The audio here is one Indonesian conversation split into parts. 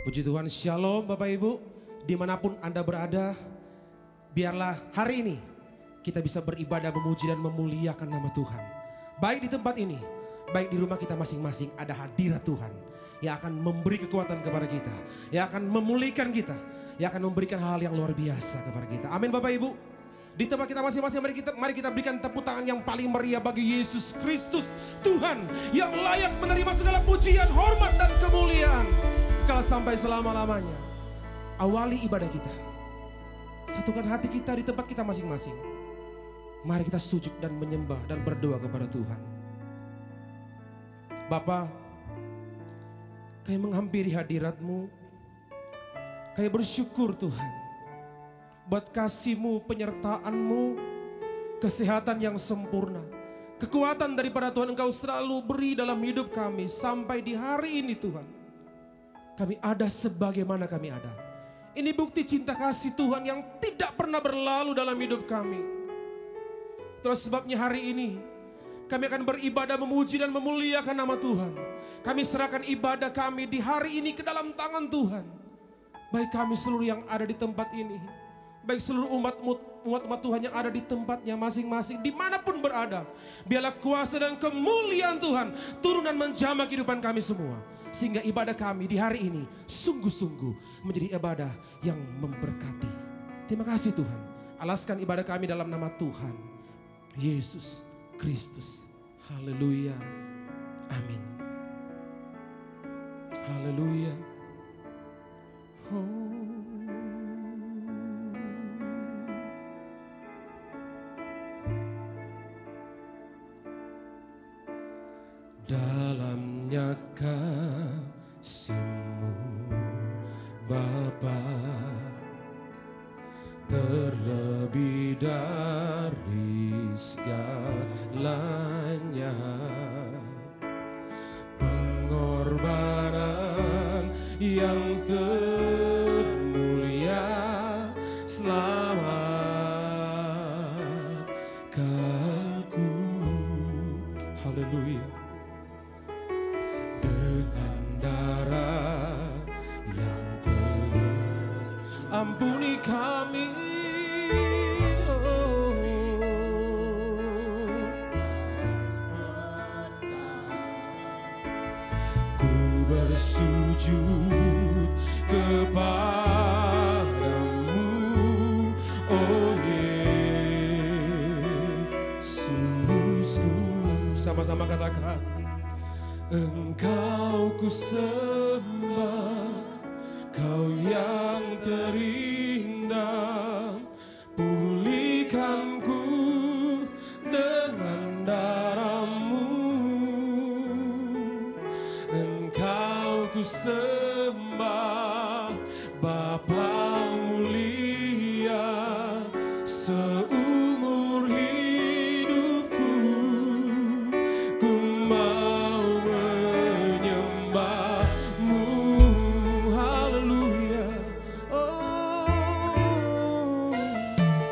Puji Tuhan, Shalom Bapak Ibu, dimanapun Anda berada, biarlah hari ini kita bisa beribadah, memuji dan memuliakan nama Tuhan. Baik di tempat ini, baik di rumah kita masing-masing, ada hadirat Tuhan yang akan memberi kekuatan kepada kita, yang akan memulihkan kita, yang akan memberikan hal yang luar biasa kepada kita. Amin Bapak Ibu. Di tempat kita masing-masing mari kita berikan tepuk tangan yang paling meriah bagi Yesus Kristus, Tuhan yang layak menerima segala pujian, hormat dan kemuliaan kalau sampai selama-lamanya. Awali ibadah kita, satukan hati kita di tempat kita masing-masing. Mari kita sujud dan menyembah dan berdoa kepada Tuhan. Bapa, kami menghampiri hadirat-Mu, kami bersyukur Tuhan buat kasih-Mu, penyertaan-Mu, kesehatan yang sempurna, kekuatan daripada Tuhan Engkau selalu beri dalam hidup kami sampai di hari ini Tuhan. Kami ada sebagaimana kami ada. Ini bukti cinta kasih Tuhan yang tidak pernah berlalu dalam hidup kami. Terus sebabnya hari ini kami akan beribadah, memuji dan memuliakan nama Tuhan. Kami serahkan ibadah kami di hari ini ke dalam tangan Tuhan. Baik kami seluruh yang ada di tempat ini, baik seluruh umat Tuhan yang ada di tempatnya masing-masing, dimanapun berada. Biarlah kuasa dan kemuliaan Tuhan turun dan menjamah kehidupan kami semua. Sehingga ibadah kami di hari ini sungguh-sungguh menjadi ibadah yang memberkati. Terima kasih Tuhan. Alaskan ibadah kami dalam nama Tuhan Yesus Kristus. Haleluya. Amin. Haleluya. Dalamnya kasih-Mu Bapa, terlebih dari segalanya, pengorbanan yang termulia selamatkanku. Haleluya. Ampuni kami, ku bersujud kepadamu, oh Yesusku. Sama-sama katakan, Engkau ku sembah, Kau yang terindah, pulihkanku dengan darah-Mu. Engkau ku sembah, Bapa mulia, seumur hidupku ku mau menyembah-Mu.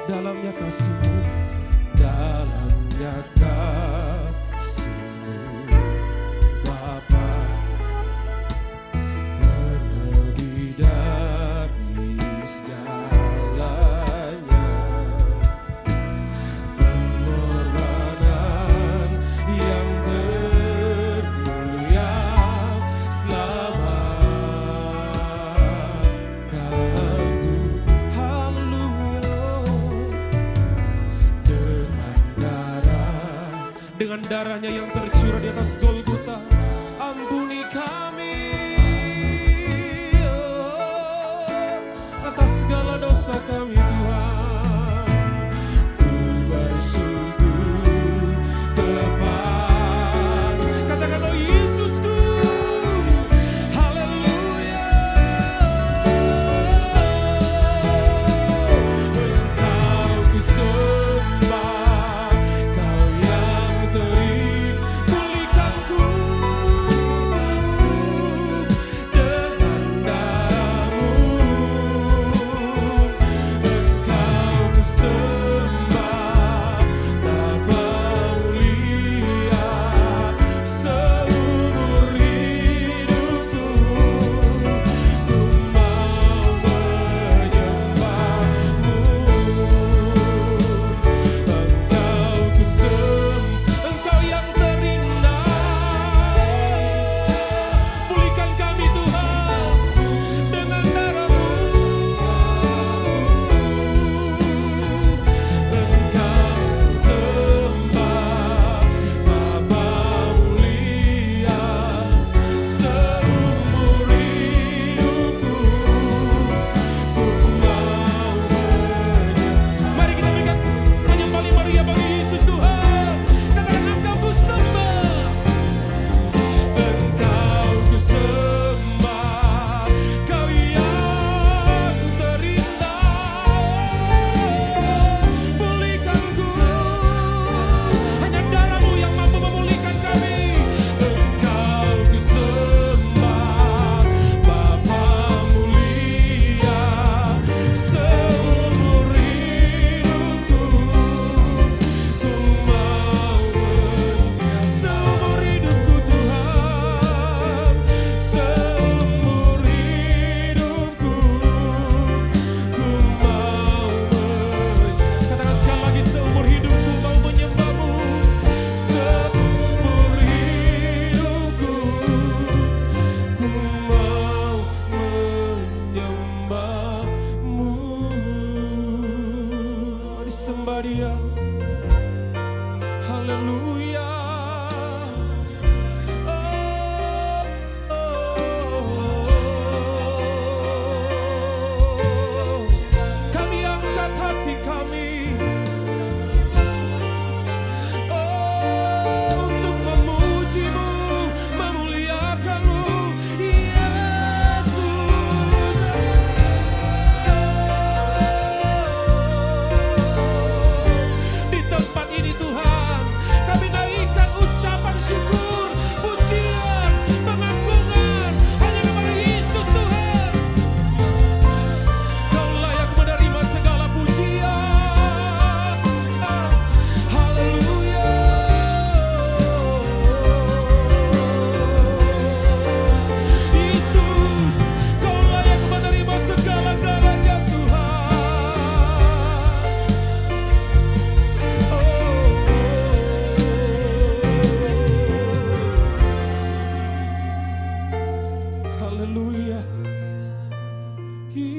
Dalamnya kasih-Mu, dalamnya kasih-Mu Bapa, terlebih dari segalanya, pengorbanan yang termulia selamatkanku. Dengan darahnya yang tercurah di atas Golgota, ampuni kami atas segala dosa kami Tuhan. Ku bersujud kepada, katakan oh Yesusku, haleluya. Engkau ku sembah, Kau yang pulihkanku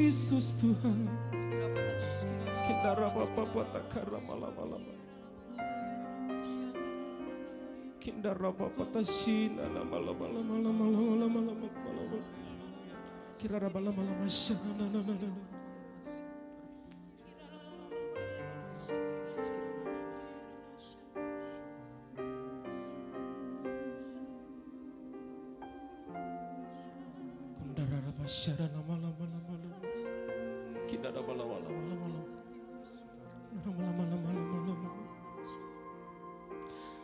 Yesus Tuhan. Kindara bapa patakara malam-malam. Kindara bapa tasina malam-malam. Kirara malam-malam asyana.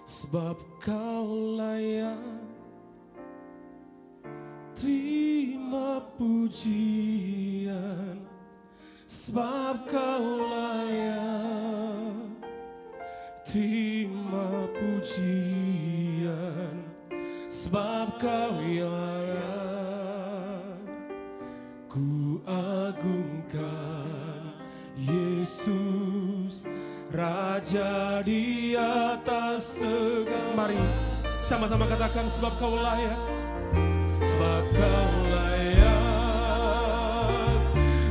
Sebab Kau layak terima pujian, sebab Kau layak terima pujian, sebab Kau layak. Ku agungkan Yesus, Raja di atas segala. Mari sama-sama katakan, sebab Kau layak, sebab Kau layak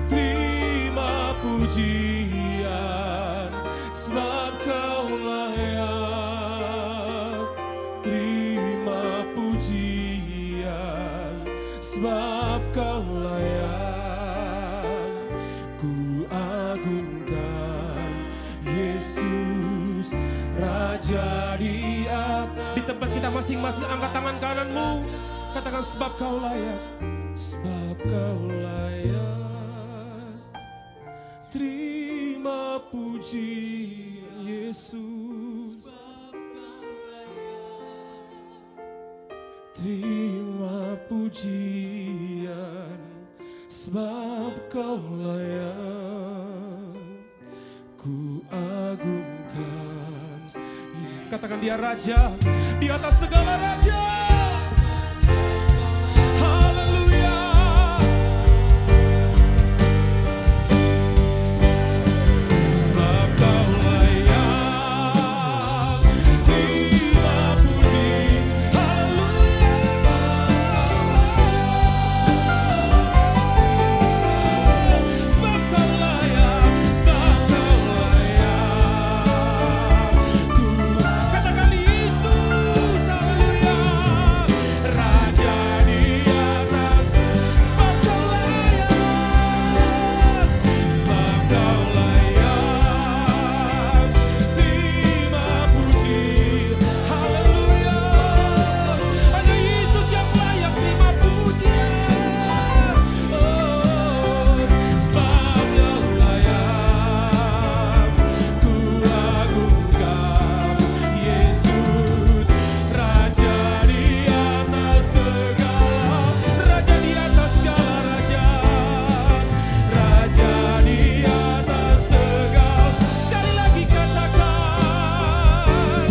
terima pujian, sebab Kau layak terima pujian, sebab Kau layak. Ku agungkan Yesus, Raja di atas. Di tempat kita masing-masing angkat tangan kananmu, katakan, sebab Kau layak, sebab Kau layak terima puji Yesus, terima pujian, sebab Kau layak. Ku agungkan. Katakan, Dia Raja di atas segala raja. Haleluya. Sebab Kau layak terima puji. Haleluya. Sebab Kau layak, sebab Kau layak. Katakan, Yesus, haleluya. Raja di atas, sebab Kau layak, sebab Kau layak terima puji. Haleluya. Hanya Yesus yang layak terima pujian. Oh, sebab Kau layak. Ku agungkan Yesus, Raja di atas segala, Raja di atas segala raja, Raja di atas segala. Sekali lagi katakan,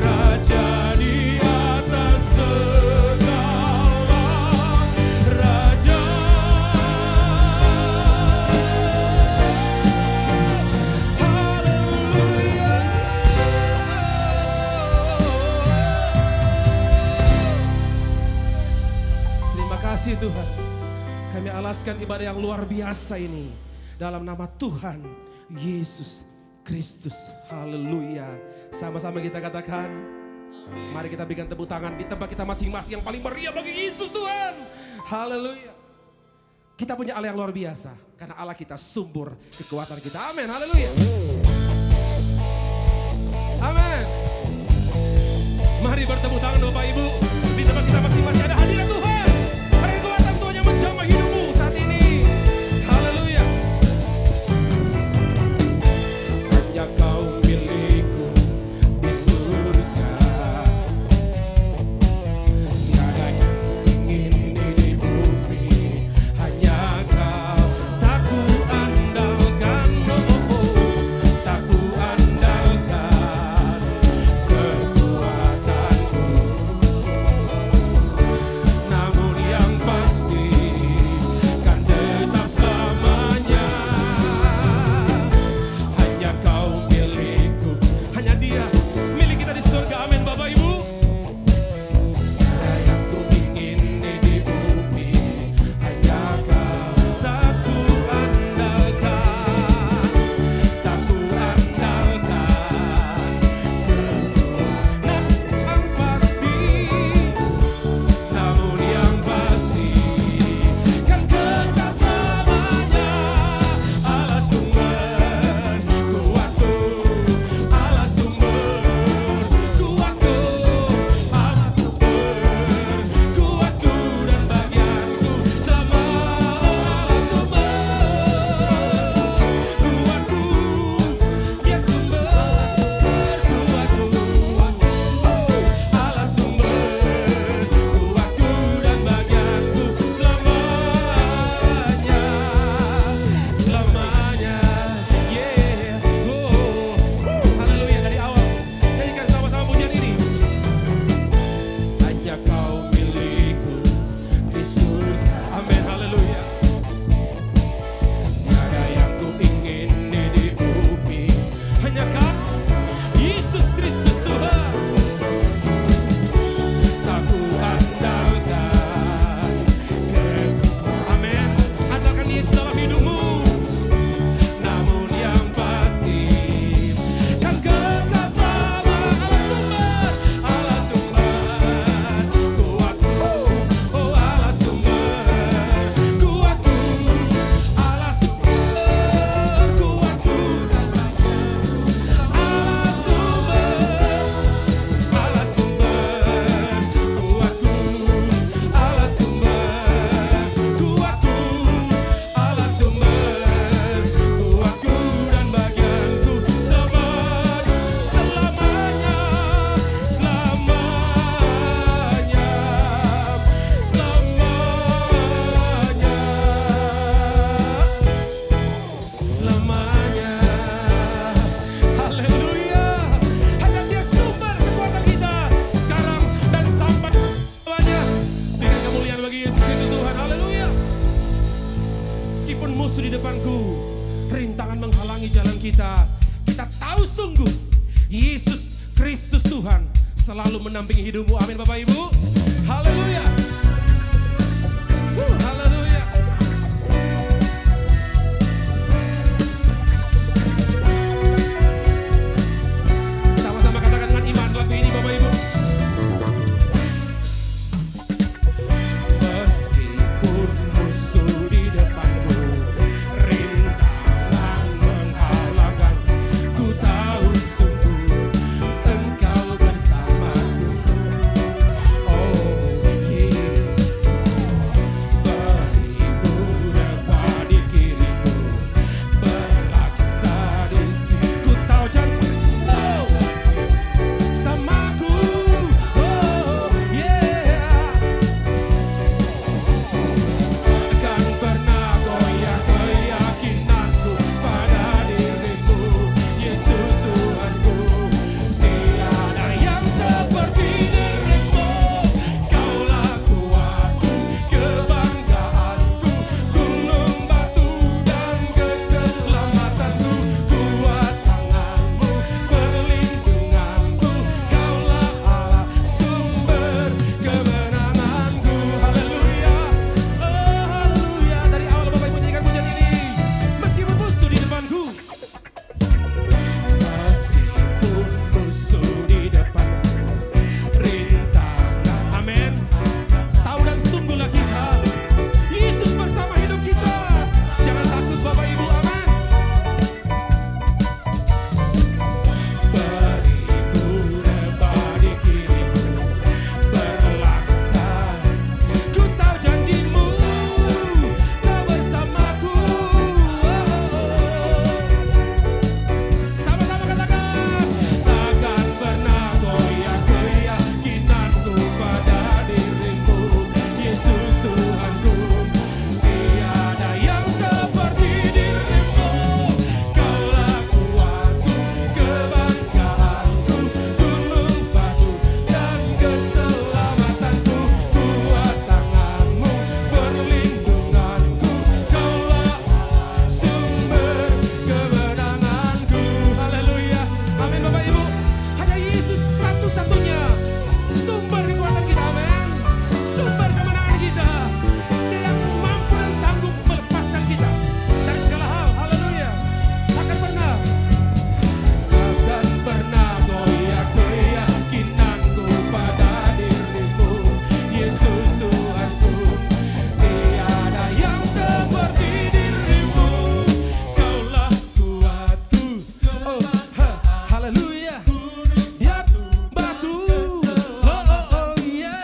Raja di atas segala raja. Terima kasih Tuhan. Kami alaskan ibadah yang luar biasa ini dalam nama Tuhan Yesus Kristus. Haleluya. Sama-sama kita katakan, mari kita berikan tepuk tangan di tempat kita masing-masing yang paling meriah bagi Yesus Tuhan. Haleluya. Kita punya Allah yang luar biasa karena Allah kita sumber kekuatan kita. Amin. Haleluya. Amin. Mari bertepuk tangan Bapak Ibu. Di tempat kita masing-masing ada hadirat Tuhan. Ada kekuatan Tuhan yang menjamah hidupmu saat ini. Haleluya. Hanya Kau milikku di surga. Tiada yang ingin di bumi. Hanya Kau tak ku andalkan. Tak ku andalkan kekuatanku. Sekalipun musuh di depanku, rintangan menghalangi jalan kita, kita tahu sungguh Yesus Kristus Tuhan selalu mendampingi hidupmu. Amin Bapak Ibu. Haleluya. Haleluya. Sama-sama katakan dengan iman lagu ini Bapak Ibu. Meskipun musuh di depanku, rintangan menghalangi, ku tahu sungguh Engkau bersamaku. Oh yeah. Beribu rebah di kiriku, berlaksa di sini. Ku tahu janji samaku. Oh yeah. Takkan pernah goyah keyakinanku pada dirimu, Yesus Tuhanku. Tiada yang seperti dirimu. Kaulah kuatku, kebanggaanku, gunung batu dan keselamatanku. Kuat tanganmu, perlindunganku. Kaulah Allah, sumber kemenanganku. Haleluya. Oh haleluya. Dari awal Bapak Ibu nyanyikan pujian ini. Meskipun musuh di depanku, meskipun musuh di depanku, rintangan. Amin. Tahu dan sungguhlah kita, Yesus bersama hidup kita. Jangan takut Bapak Ibu. Amin. Beribu rebah di kirimu, berlaksa. Ku tahu janjimu, Kau bersamaku. Sama-sama katakan, takkan pernah goyah keyakinanku pada dirimu, Yesus Tuhanku. Tiada yang seperti dirimu. Kaulah kuatku, kebanggaanku, gunung batu dan keselamatanku. Kuat tanganmu, perlindunganku. Kaulah sumber kemenanganku. Haleluya. Amin Bapak Ibu. Hanya Yesus satu-satunya sumber kekuatan kita. Amin. Sumber kemenangan kita. Dia yang mampu dan sanggup melepaskan kita dari segala hal. Haleluya. Takkan pernah goyah keyakinanku pada dirimu, Yesus Tuhanku. Tiada yang seperti dirimu. Kaulah kuatku. Oh, haleluya. Ya batu. Oh yeah.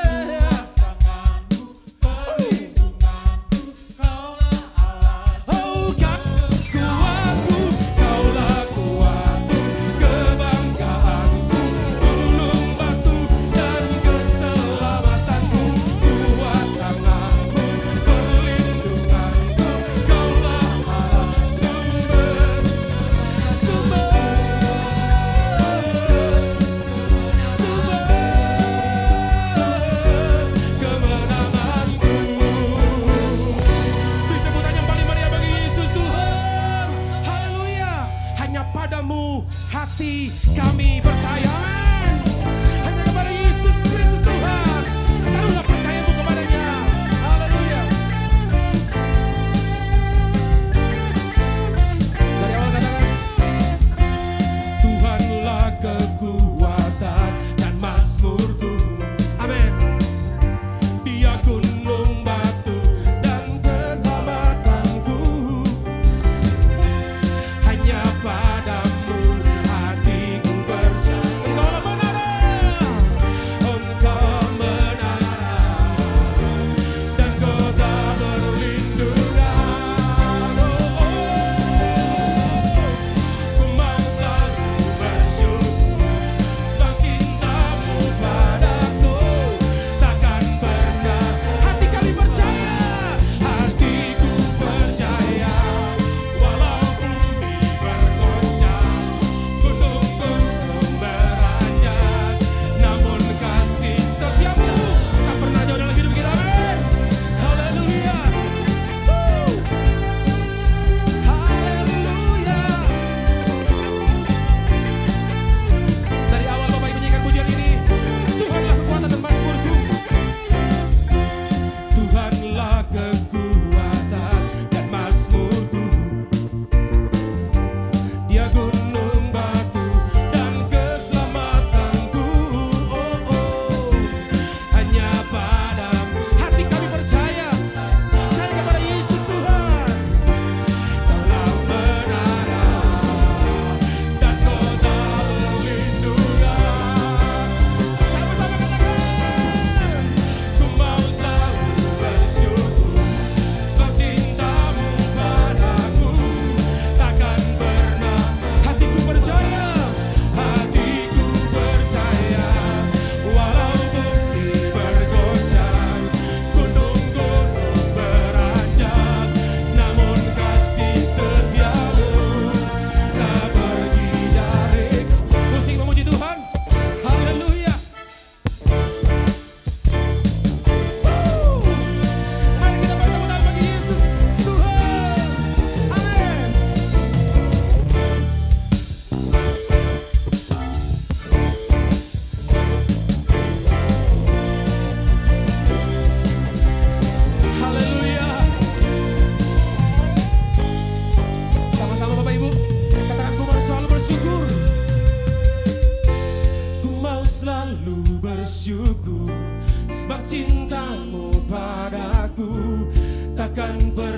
Oh kuatku, Kaulah kuatku, kebanggaanku, gunung batu dan keselamatanku. Kuat tanganmu, perlindunganku. Kaulah Allah, sumber kemenanganku. Beri tepuk tangan yang paling meriah bagi Yesus Tuhan. Haleluya. Hanya padamu hati kami percaya. Amin. Hanya kepada Yesus Kristus Tuhan. Taruhlah percayamu kepadanya. Haleluya. Dari awal katakan, Tuhanlah kekuatan dan mazmurku. Amin. Dia gunung batu dan keselamatanku. Hanya padamu hatiku percaya.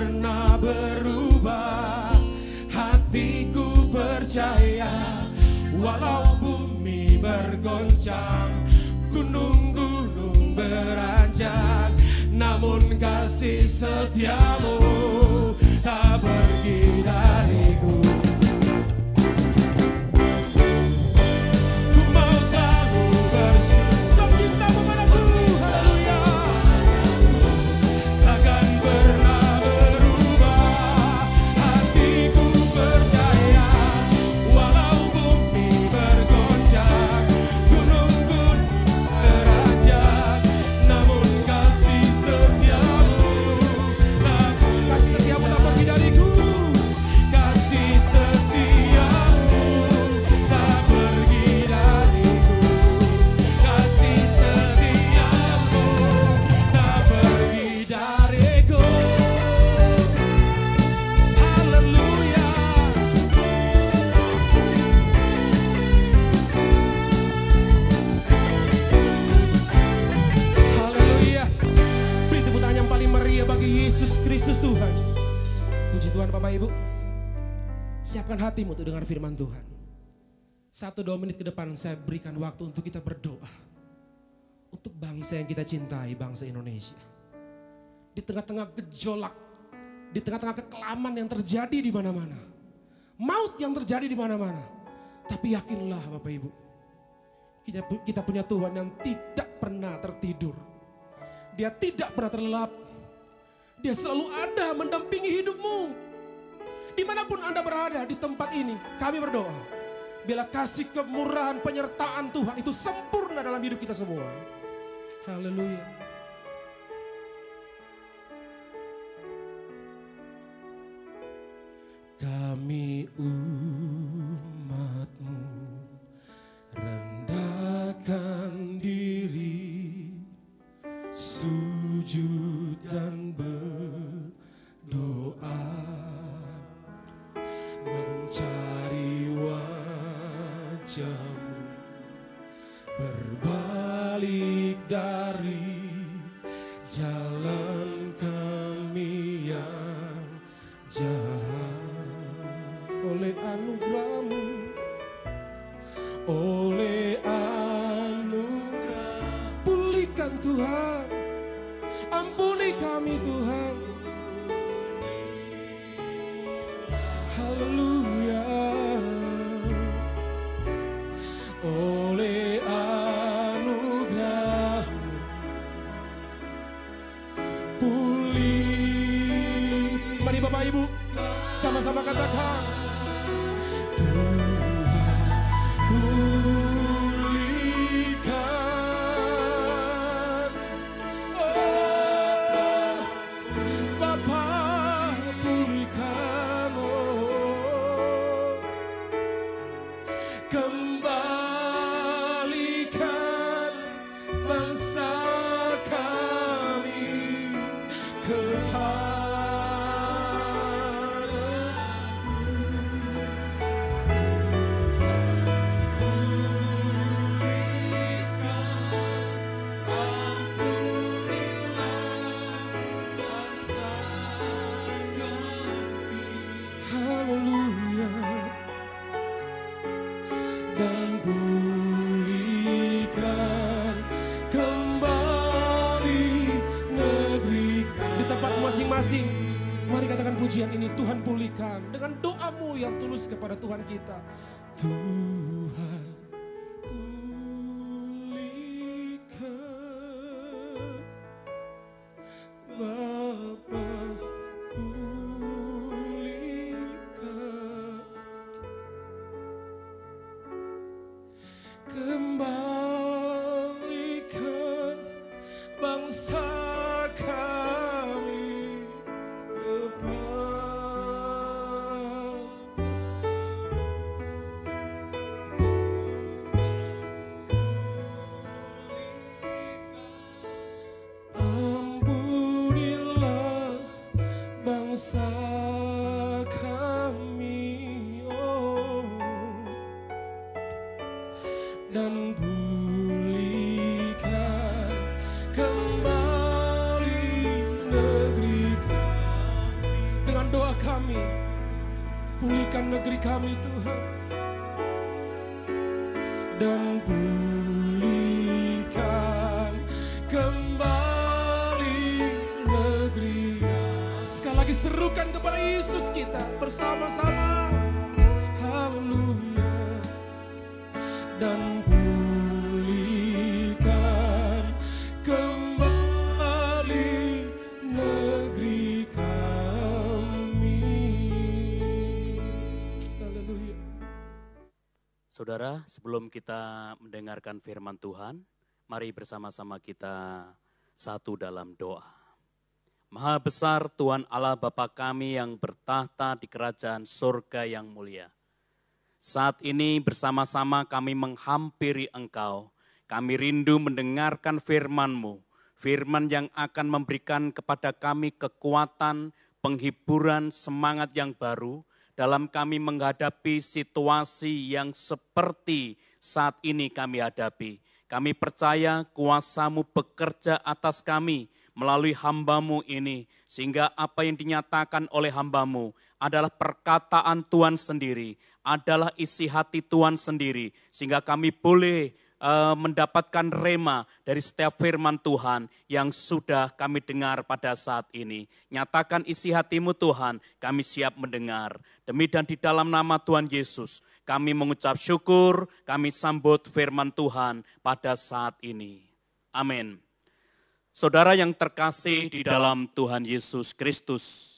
pernah berubah. Hatiku percaya, walau bumi bergoncang, gunung-gunung beranjak, namun kasih setiamu tak pergi dariku. Ku mau selalu bersyukur sebab cintamu padaku, haleluya, takkan pernah berubah. Hatiku percaya, walau bumi bergoncang, gunung-gunung beranjak, namun kasih setiamu tak pergi dariku. Kasih setiamu tak pergi dariku. Kasih setiamu tak pergi dariku. Haleluya. Haleluya. Beri tepuk tangan yang paling meriah bagi Yesus Kristus Tuhan. Puji Tuhan Bapak Ibu. Siapkan hatimu untuk dengar firman Tuhan. 1-2 menit ke depan saya berikan waktu untuk kita berdoa. Untuk bangsa yang kita cintai, bangsa Indonesia. Di tengah-tengah gejolak, di tengah-tengah kekelaman yang terjadi di mana-mana. Maut yang terjadi di mana-mana. Tapi yakinlah Bapak Ibu. Kita punya Tuhan yang tidak pernah tertidur. Dia tidak pernah terlelap. Dia selalu ada mendampingi hidupmu. Dimanapun Anda berada di tempat ini, kami berdoa. Bila kasih kemurahan penyertaan Tuhan itu sempurna dalam hidup kita semua. Haleluya. Kami umat-Mu rendahkan diri, sujud dan berdoa, mencari wajah-Mu, berbalik dari jalan kami yang jahat. Oleh anugerah-Mu, oleh anugerah, pulihkan Tuhan, ampuni kami Tuhan. Haleluya. Oleh anugerah-Mu pulih. Mari Bapak Ibu sama-sama katakan, Tuhan pulihkan. Oh Bapa, pulihkan. Kembalikan bangsa kami ke dan pulihkan kembali negeri. Di tempat masing-masing, mari katakan pujian ini, Tuhan pulihkan dengan doamu yang tulus kepada Tuhan kita. Tuhan pulihkan, Bapa pulihkan, kembalikan bangsa kami ampunilah bangsa kami, oh, dan pulihkan kembali negeri kami. dengan doa kami. Pulihkan negeri kami Tuhan. Dan pulihkan kembali negeri. Sekali lagi serukan kepada Yesus kita bersama-sama. Haleluya. Dan pulihkan kembali negeri kami. Haleluya. Saudara, sebelum kita mendengarkan firman Tuhan, mari bersama-sama kita satu dalam doa. Maha besar Tuhan Allah Bapa kami yang bertahta di kerajaan surga yang mulia. Saat ini bersama-sama kami menghampiri Engkau. Kami rindu mendengarkan firman-Mu. Firman yang akan memberikan kepada kami kekuatan, penghiburan, semangat yang baru dalam kami menghadapi situasi yang seperti saat ini kami hadapi. Kami percaya kuasa-Mu bekerja atas kami melalui hamba-Mu ini. Sehingga apa yang dinyatakan oleh hamba-Mu adalah perkataan Tuhan sendiri, adalah isi hati Tuhan sendiri. Sehingga kami boleh mendapatkan rema dari setiap firman Tuhan yang sudah kami dengar pada saat ini. Nyatakan isi hati-Mu Tuhan, kami siap mendengar. Demi dan di dalam nama Tuhan Yesus, kami mengucap syukur, kami sambut firman Tuhan pada saat ini. Amin. Saudara yang terkasih di dalam Tuhan Yesus Kristus,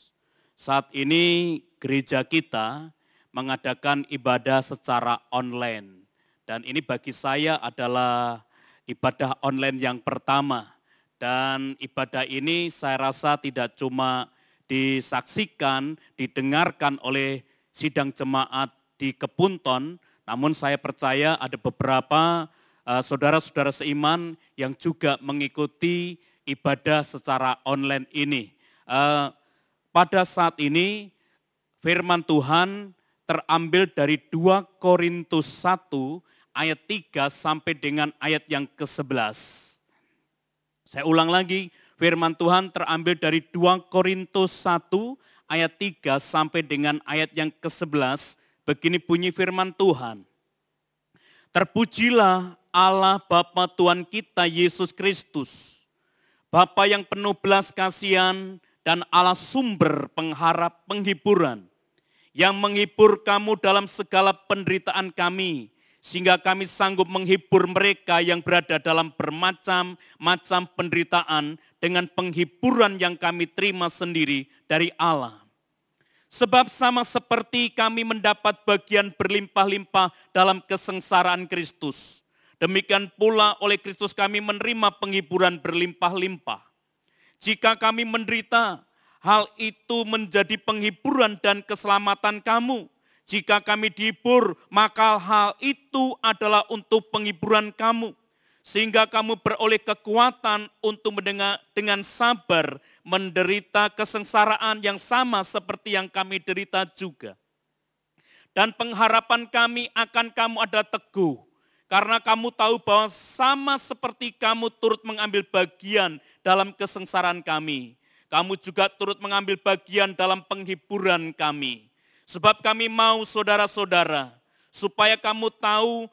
saat ini gereja kita mengadakan ibadah secara online. Dan ini bagi saya adalah ibadah online yang pertama. Dan ibadah ini saya rasa tidak cuma disaksikan, didengarkan oleh sidang jemaat di Kepunton, namun saya percaya ada beberapa saudara-saudara seiman yang juga mengikuti ibadah secara online ini. Pada saat ini firman Tuhan terambil dari 2 Korintus 1 ayat 3 sampai dengan ayat yang ke-11. Saya ulang lagi, firman Tuhan terambil dari 2 Korintus 1 ayat 3 sampai dengan ayat yang ke-11. Begini bunyi firman Tuhan. Terpujilah Allah Bapa Tuhan kita Yesus Kristus, Bapa yang penuh belas kasihan dan Allah sumber pengharap penghiburan, yang menghibur kamu dalam segala penderitaan kami, sehingga kami sanggup menghibur mereka yang berada dalam bermacam-macam penderitaan dengan penghiburan yang kami terima sendiri dari Allah. Sebab sama seperti kami mendapat bagian berlimpah-limpah dalam kesengsaraan Kristus, demikian pula oleh Kristus kami menerima penghiburan berlimpah-limpah. Jika kami menderita, hal itu menjadi penghiburan dan keselamatan kamu. Jika kami dihibur, maka hal itu adalah untuk penghiburan kamu. Sehingga kamu beroleh kekuatan untuk mendengar dengan sabar menderita kesengsaraan yang sama seperti yang kami derita juga. Dan pengharapan kami akan kamu adalah teguh. Karena kamu tahu bahwa sama seperti kamu turut mengambil bagian dalam kesengsaraan kami, kamu juga turut mengambil bagian dalam penghiburan kami. Sebab kami mau saudara-saudara, supaya kamu tahu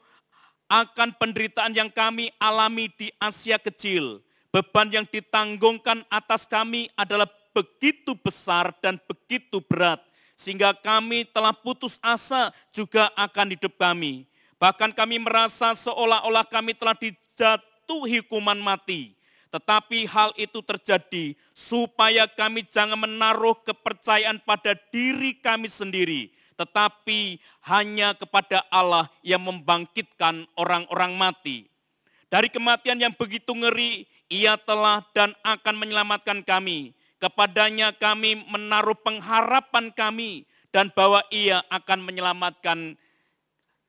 akan penderitaan yang kami alami di Asia Kecil. Beban yang ditanggungkan atas kami adalah begitu besar dan begitu berat, sehingga kami telah putus asa juga akan hidup kami. Bahkan kami merasa seolah-olah kami telah dijatuhi hukuman mati. Tetapi hal itu terjadi supaya kami jangan menaruh kepercayaan pada diri kami sendiri, tetapi hanya kepada Allah yang membangkitkan orang-orang mati. Dari kematian yang begitu ngeri, Ia telah dan akan menyelamatkan kami. Kepadanya kami menaruh pengharapan kami, dan bahwa Ia akan menyelamatkan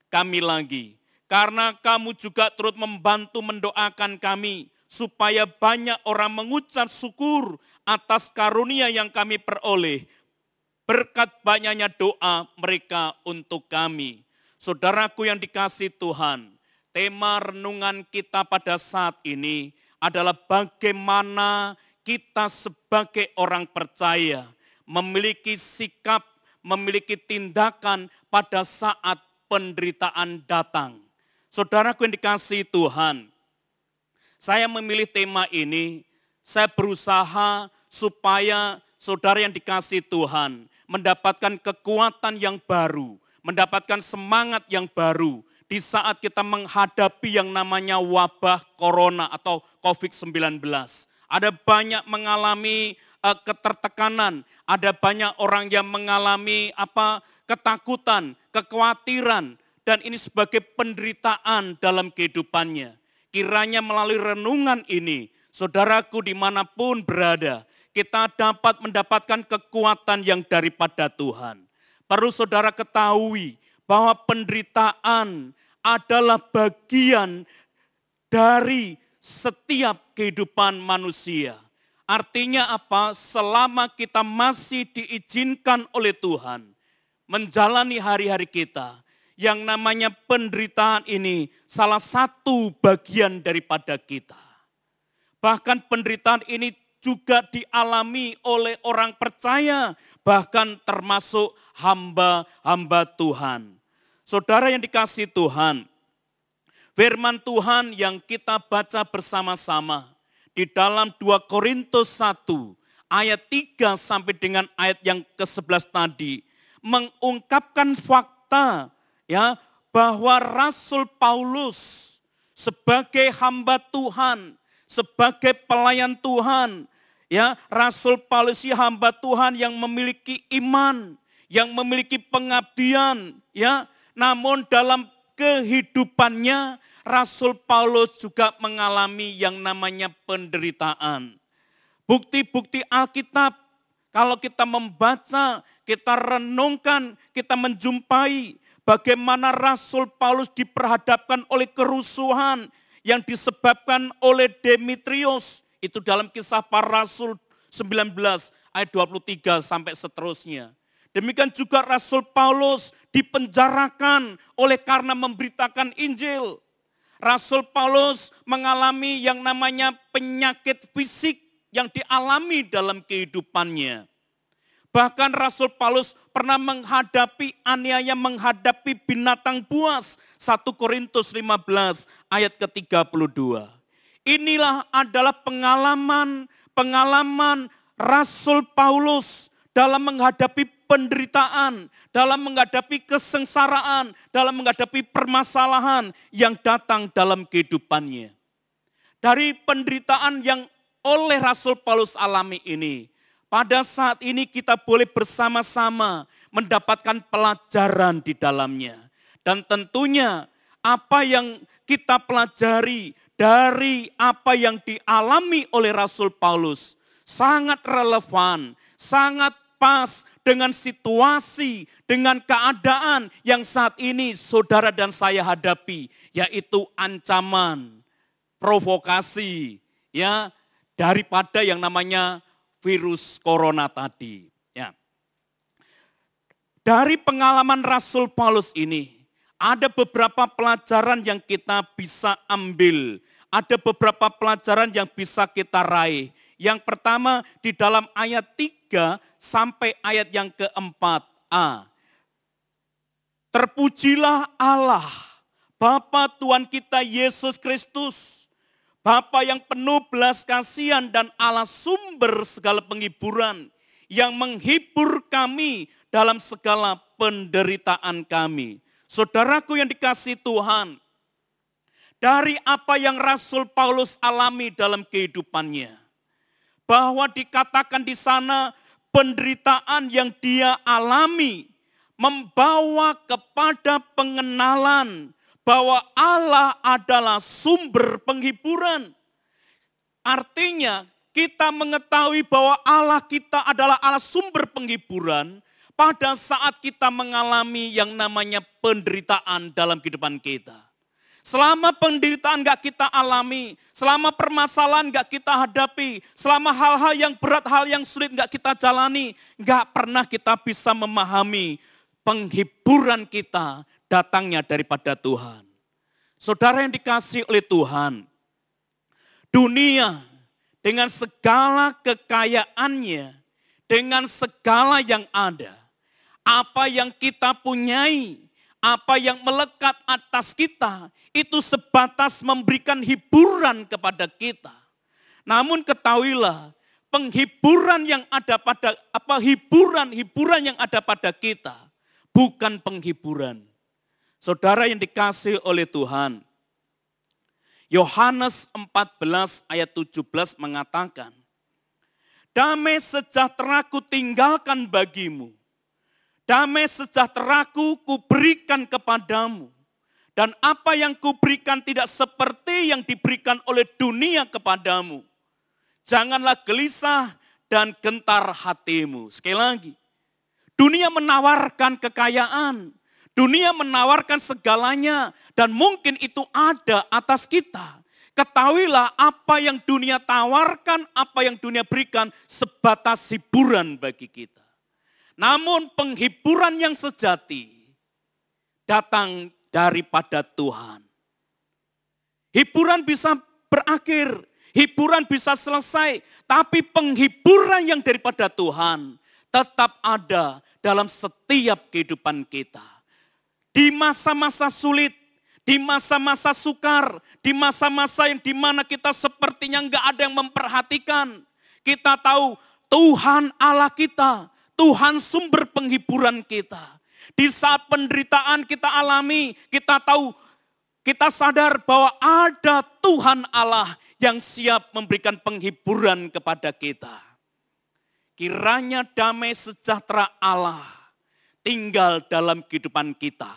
kami lagi. Karena kamu juga turut membantu mendoakan kami, supaya banyak orang mengucap syukur atas karunia yang kami peroleh, berkat banyaknya doa mereka untuk kami. Saudaraku yang dikasihi Tuhan, tema renungan kita pada saat ini adalah bagaimana kita sebagai orang percaya memiliki sikap, memiliki tindakan pada saat penderitaan datang. Saudaraku yang dikasihi Tuhan, saya memilih tema ini, saya berusaha supaya saudara yang dikasihi Tuhan mendapatkan kekuatan yang baru, mendapatkan semangat yang baru di saat kita menghadapi yang namanya wabah corona atau COVID-19. Ada banyak mengalami ketertekanan, ada banyak orang yang mengalami ketakutan, kekhawatiran, dan ini sebagai penderitaan dalam kehidupannya. Kiranya melalui renungan ini, saudaraku dimanapun berada, kita dapat mendapatkan kekuatan yang daripada Tuhan. Perlu saudara ketahui bahwa penderitaan adalah bagian dari setiap kehidupan manusia. Artinya apa? Selama kita masih diizinkan oleh Tuhan menjalani hari-hari kita, yang namanya penderitaan ini salah satu bagian daripada kita. Bahkan penderitaan ini juga dialami oleh orang percaya, bahkan termasuk hamba-hamba Tuhan. Saudara yang dikasihi Tuhan, firman Tuhan yang kita baca bersama-sama di dalam 2 Korintus 1 ayat 3 sampai dengan ayat yang ke-11 tadi mengungkapkan fakta bahwa Rasul Paulus sebagai hamba Tuhan, sebagai pelayan Tuhan, Rasul Paulus hamba Tuhan yang memiliki iman, yang memiliki pengabdian, namun dalam kehidupannya Rasul Paulus juga mengalami yang namanya penderitaan. Bukti-bukti Alkitab, kalau kita membaca, kita renungkan, kita menjumpai bagaimana Rasul Paulus diperhadapkan oleh kerusuhan yang disebabkan oleh Demetrius. Itu dalam Kisah Para Rasul 19 ayat 23 sampai seterusnya. Demikian juga Rasul Paulus dipenjarakan oleh karena memberitakan Injil. Rasul Paulus mengalami yang namanya penyakit fisik yang dialami dalam kehidupannya. Bahkan Rasul Paulus pernah menghadapi aniaya, menghadapi binatang buas. 1 Korintus 15 ayat ke-32. Inilah adalah pengalaman Rasul Paulus dalam menghadapi penderitaan, dalam menghadapi kesengsaraan, dalam menghadapi permasalahan yang datang dalam kehidupannya. Dari penderitaan yang oleh Rasul Paulus alami ini, pada saat ini kita boleh bersama-sama mendapatkan pelajaran di dalamnya. Dan tentunya apa yang kita pelajari dari apa yang dialami oleh Rasul Paulus sangat relevan, sangat pas dengan situasi, dengan keadaan yang saat ini saudara dan saya hadapi, yaitu ancaman, provokasi, daripada yang namanya virus corona tadi. Dari pengalaman Rasul Paulus ini, ada beberapa pelajaran yang kita bisa ambil, ada beberapa pelajaran yang bisa kita raih. Yang pertama di dalam ayat 3 sampai ayat yang ke-4a. Terpujilah Allah, Bapa Tuhan kita Yesus Kristus, Bapa yang penuh belas kasihan dan Allah sumber segala penghiburan, yang menghibur kami dalam segala penderitaan kami. Saudaraku yang dikasihi Tuhan, dari apa yang Rasul Paulus alami dalam kehidupannya, bahwa dikatakan di sana penderitaan yang dia alami membawa kepada pengenalan bahwa Allah adalah sumber penghiburan. Artinya kita mengetahui bahwa Allah kita adalah Allah sumber penghiburan pada saat kita mengalami yang namanya penderitaan dalam kehidupan kita. Selama penderitaan gak kita alami, selama permasalahan gak kita hadapi, selama hal-hal yang berat, hal yang sulit gak kita jalani, gak pernah kita bisa memahami penghiburan kita datangnya daripada Tuhan. Saudara yang dikasihi oleh Tuhan, dunia dengan segala kekayaannya, dengan segala yang ada. Apa yang kita punyai, apa yang melekat atas kita, itu sebatas memberikan hiburan kepada kita. Namun ketahuilah, penghiburan yang ada pada hiburan yang ada pada kita bukan penghiburan. Saudara yang dikasihi oleh Tuhan, Yohanes 14 ayat 17 mengatakan, damai sejahteraku tinggalkan bagimu, damai sejahteraku kuberikan kepadamu, dan apa yang kuberikan tidak seperti yang diberikan oleh dunia kepadamu. Janganlah gelisah dan gentar hatimu. Sekali lagi, dunia menawarkan kekayaan, dunia menawarkan segalanya, dan mungkin itu ada atas kita. Ketahuilah apa yang dunia tawarkan, apa yang dunia berikan sebatas hiburan bagi kita. Namun penghiburan yang sejati datang daripada Tuhan. Hiburan bisa berakhir, hiburan bisa selesai, tapi penghiburan yang daripada Tuhan tetap ada dalam setiap kehidupan kita. Di masa-masa sulit, di masa-masa sukar, di masa-masa yang dimana kita sepertinya enggak ada yang memperhatikan. Kita tahu Tuhan Allah kita, Tuhan sumber penghiburan kita. Di saat penderitaan kita alami, kita tahu, kita sadar bahwa ada Tuhan Allah yang siap memberikan penghiburan kepada kita. Kiranya damai sejahtera Allah tinggal dalam kehidupan kita.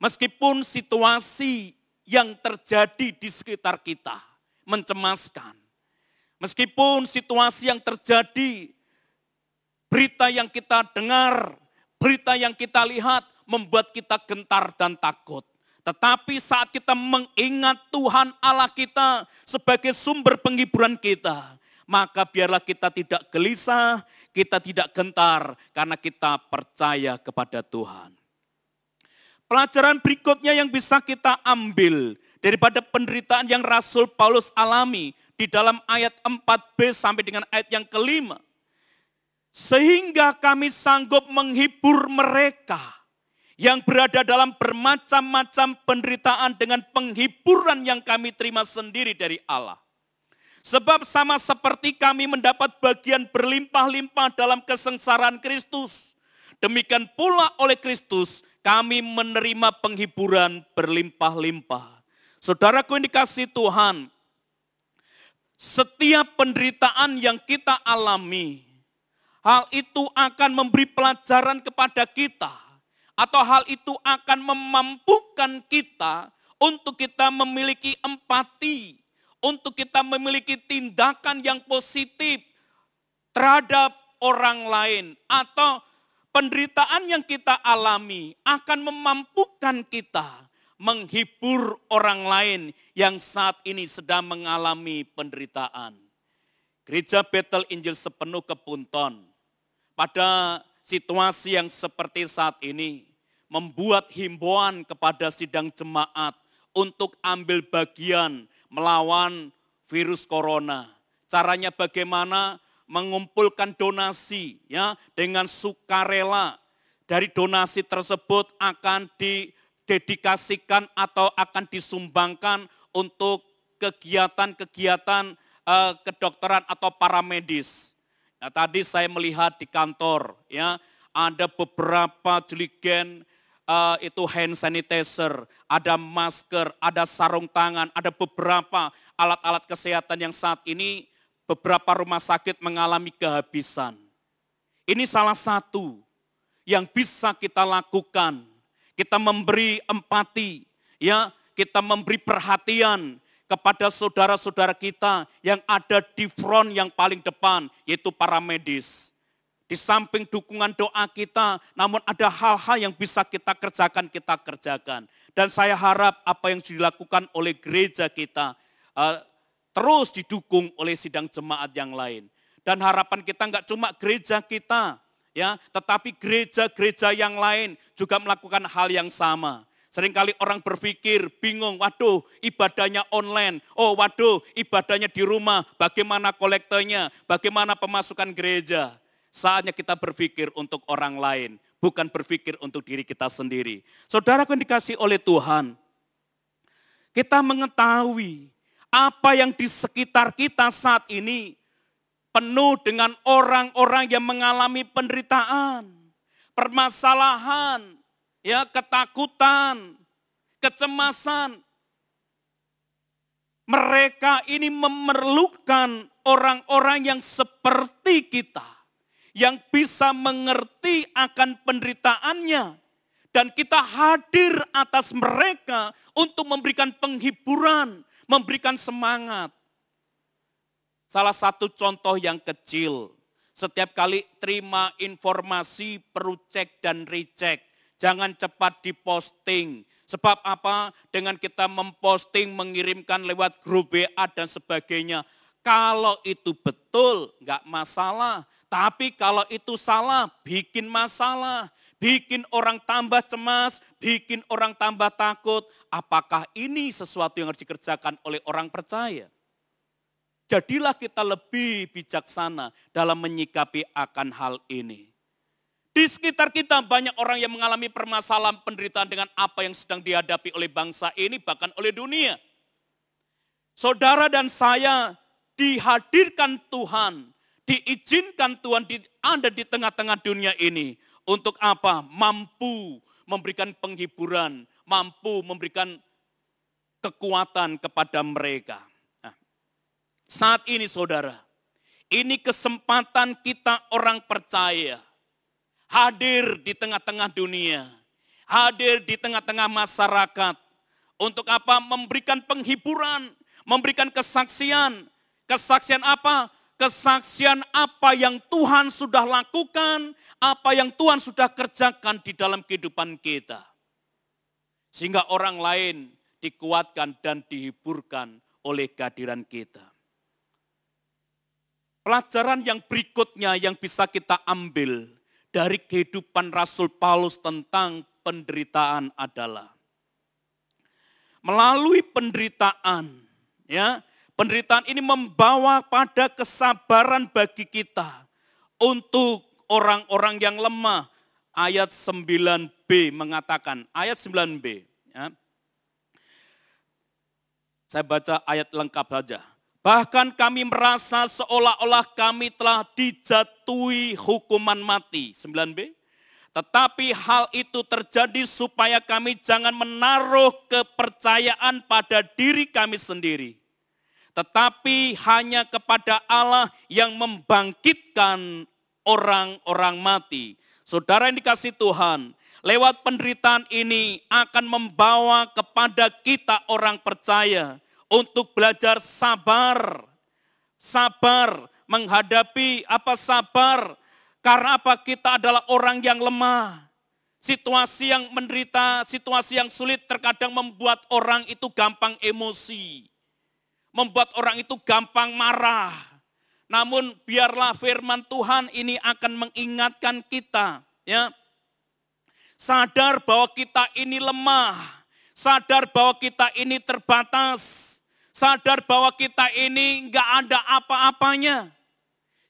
Meskipun situasi yang terjadi di sekitar kita mencemaskan. Meskipun situasi yang terjadi, berita yang kita dengar, berita yang kita lihat membuat kita gentar dan takut. Tetapi saat kita mengingat Tuhan Allah kita sebagai sumber penghiburan kita, maka biarlah kita tidak gelisah, kita tidak gentar karena kita percaya kepada Tuhan. Pelajaran berikutnya yang bisa kita ambil daripada penderitaan yang Rasul Paulus alami di dalam ayat 4b sampai dengan ayat yang kelima. Sehingga kami sanggup menghibur mereka yang berada dalam bermacam-macam penderitaan dengan penghiburan yang kami terima sendiri dari Allah. Sebab sama seperti kami mendapat bagian berlimpah-limpah dalam kesengsaraan Kristus, demikian pula oleh Kristus kami menerima penghiburan berlimpah-limpah. Saudaraku yang dikasihi Tuhan, setiap penderitaan yang kita alami, hal itu akan memberi pelajaran kepada kita, atau hal itu akan memampukan kita untuk kita memiliki empati, untuk kita memiliki tindakan yang positif terhadap orang lain, atau penderitaan yang kita alami akan memampukan kita menghibur orang lain yang saat ini sedang mengalami penderitaan. Gereja Bethel Injil Sepenuh Kepunton pada situasi yang seperti saat ini membuat himbauan kepada sidang jemaat untuk ambil bagian melawan virus corona. Caranya bagaimana? Mengumpulkan donasi ya dengan sukarela. Dari donasi tersebut akan didedikasikan atau akan disumbangkan untuk kegiatan-kegiatan kedokteran atau paramedis. Nah, tadi saya melihat di kantor ya ada beberapa jeligen itu hand sanitizer, ada masker, ada sarung tangan, ada beberapa alat-alat kesehatan yang saat ini beberapa rumah sakit mengalami kehabisan. Ini salah satu yang bisa kita lakukan. Kita memberi empati, ya, kita memberi perhatian kepada saudara-saudara kita yang ada di front yang paling depan, yaitu para medis. Di samping dukungan doa kita, namun ada hal-hal yang bisa kita kerjakan. Dan saya harap apa yang dilakukan oleh gereja kita terus didukung oleh sidang jemaat yang lain. Dan harapan kita enggak cuma gereja kita, ya, tetapi gereja-gereja yang lain juga melakukan hal yang sama. Seringkali orang berpikir, bingung, waduh ibadahnya online, oh waduh ibadahnya di rumah, bagaimana kolektenya, bagaimana pemasukan gereja. Saatnya kita berpikir untuk orang lain, bukan berpikir untuk diri kita sendiri. Saudara yang dikasih oleh Tuhan, kita mengetahui apa yang di sekitar kita saat ini penuh dengan orang-orang yang mengalami penderitaan, permasalahan, ya, ketakutan, kecemasan. Mereka ini memerlukan orang-orang yang seperti kita, yang bisa mengerti akan penderitaannya, dan kita hadir atas mereka untuk memberikan penghiburan, memberikan semangat. Salah satu contoh yang kecil, setiap kali terima informasi perlu cek dan recheck, jangan cepat diposting. Sebab apa? Dengan kita memposting, mengirimkan lewat grup WA dan sebagainya. Kalau itu betul, enggak masalah. Tapi kalau itu salah, bikin masalah. Bikin orang tambah cemas, bikin orang tambah takut. Apakah ini sesuatu yang harus dikerjakan oleh orang percaya? Jadilah kita lebih bijaksana dalam menyikapi akan hal ini. Di sekitar kita banyak orang yang mengalami permasalahan penderitaan dengan apa yang sedang dihadapi oleh bangsa ini, bahkan oleh dunia. Saudara dan saya dihadirkan Tuhan, diizinkan Tuhan ada di tengah-tengah dunia ini. Untuk apa? Mampu memberikan penghiburan, mampu memberikan kekuatan kepada mereka. Nah, saat ini saudara, ini kesempatan kita orang percaya. Hadir di tengah-tengah dunia, hadir di tengah-tengah masyarakat. Untuk apa? Memberikan penghiburan, memberikan kesaksian. Kesaksian apa? Kesaksian apa yang Tuhan sudah lakukan, apa yang Tuhan sudah kerjakan di dalam kehidupan kita. Sehingga orang lain dikuatkan dan dihiburkan oleh kehadiran kita. Pelajaran yang berikutnya yang bisa kita ambil dari kehidupan Rasul Paulus tentang penderitaan adalah melalui penderitaan, ya, penderitaan ini membawa pada kesabaran bagi kita untuk orang-orang yang lemah. Ayat 9b mengatakan, ayat 9b, ya. Saya baca ayat lengkap saja. Bahkan kami merasa seolah-olah kami telah dijatuhi hukuman mati. 9b. Tetapi hal itu terjadi supaya kami jangan menaruh kepercayaan pada diri kami sendiri. Tetapi hanya kepada Allah yang membangkitkan orang-orang mati. Saudara yang dikasihi Tuhan, lewat penderitaan ini akan membawa kepada kita orang percaya untuk belajar sabar. Sabar menghadapi sabar. Karena apa? Kita adalah orang yang lemah. Situasi yang menderita, situasi yang sulit terkadang membuat orang itu gampang emosi. Membuat orang itu gampang marah. Namun biarlah firman Tuhan ini akan mengingatkan kita, ya. Sadar bahwa kita ini lemah. Sadar bahwa kita ini terbatas. Sadar bahwa kita ini enggak ada apa-apanya.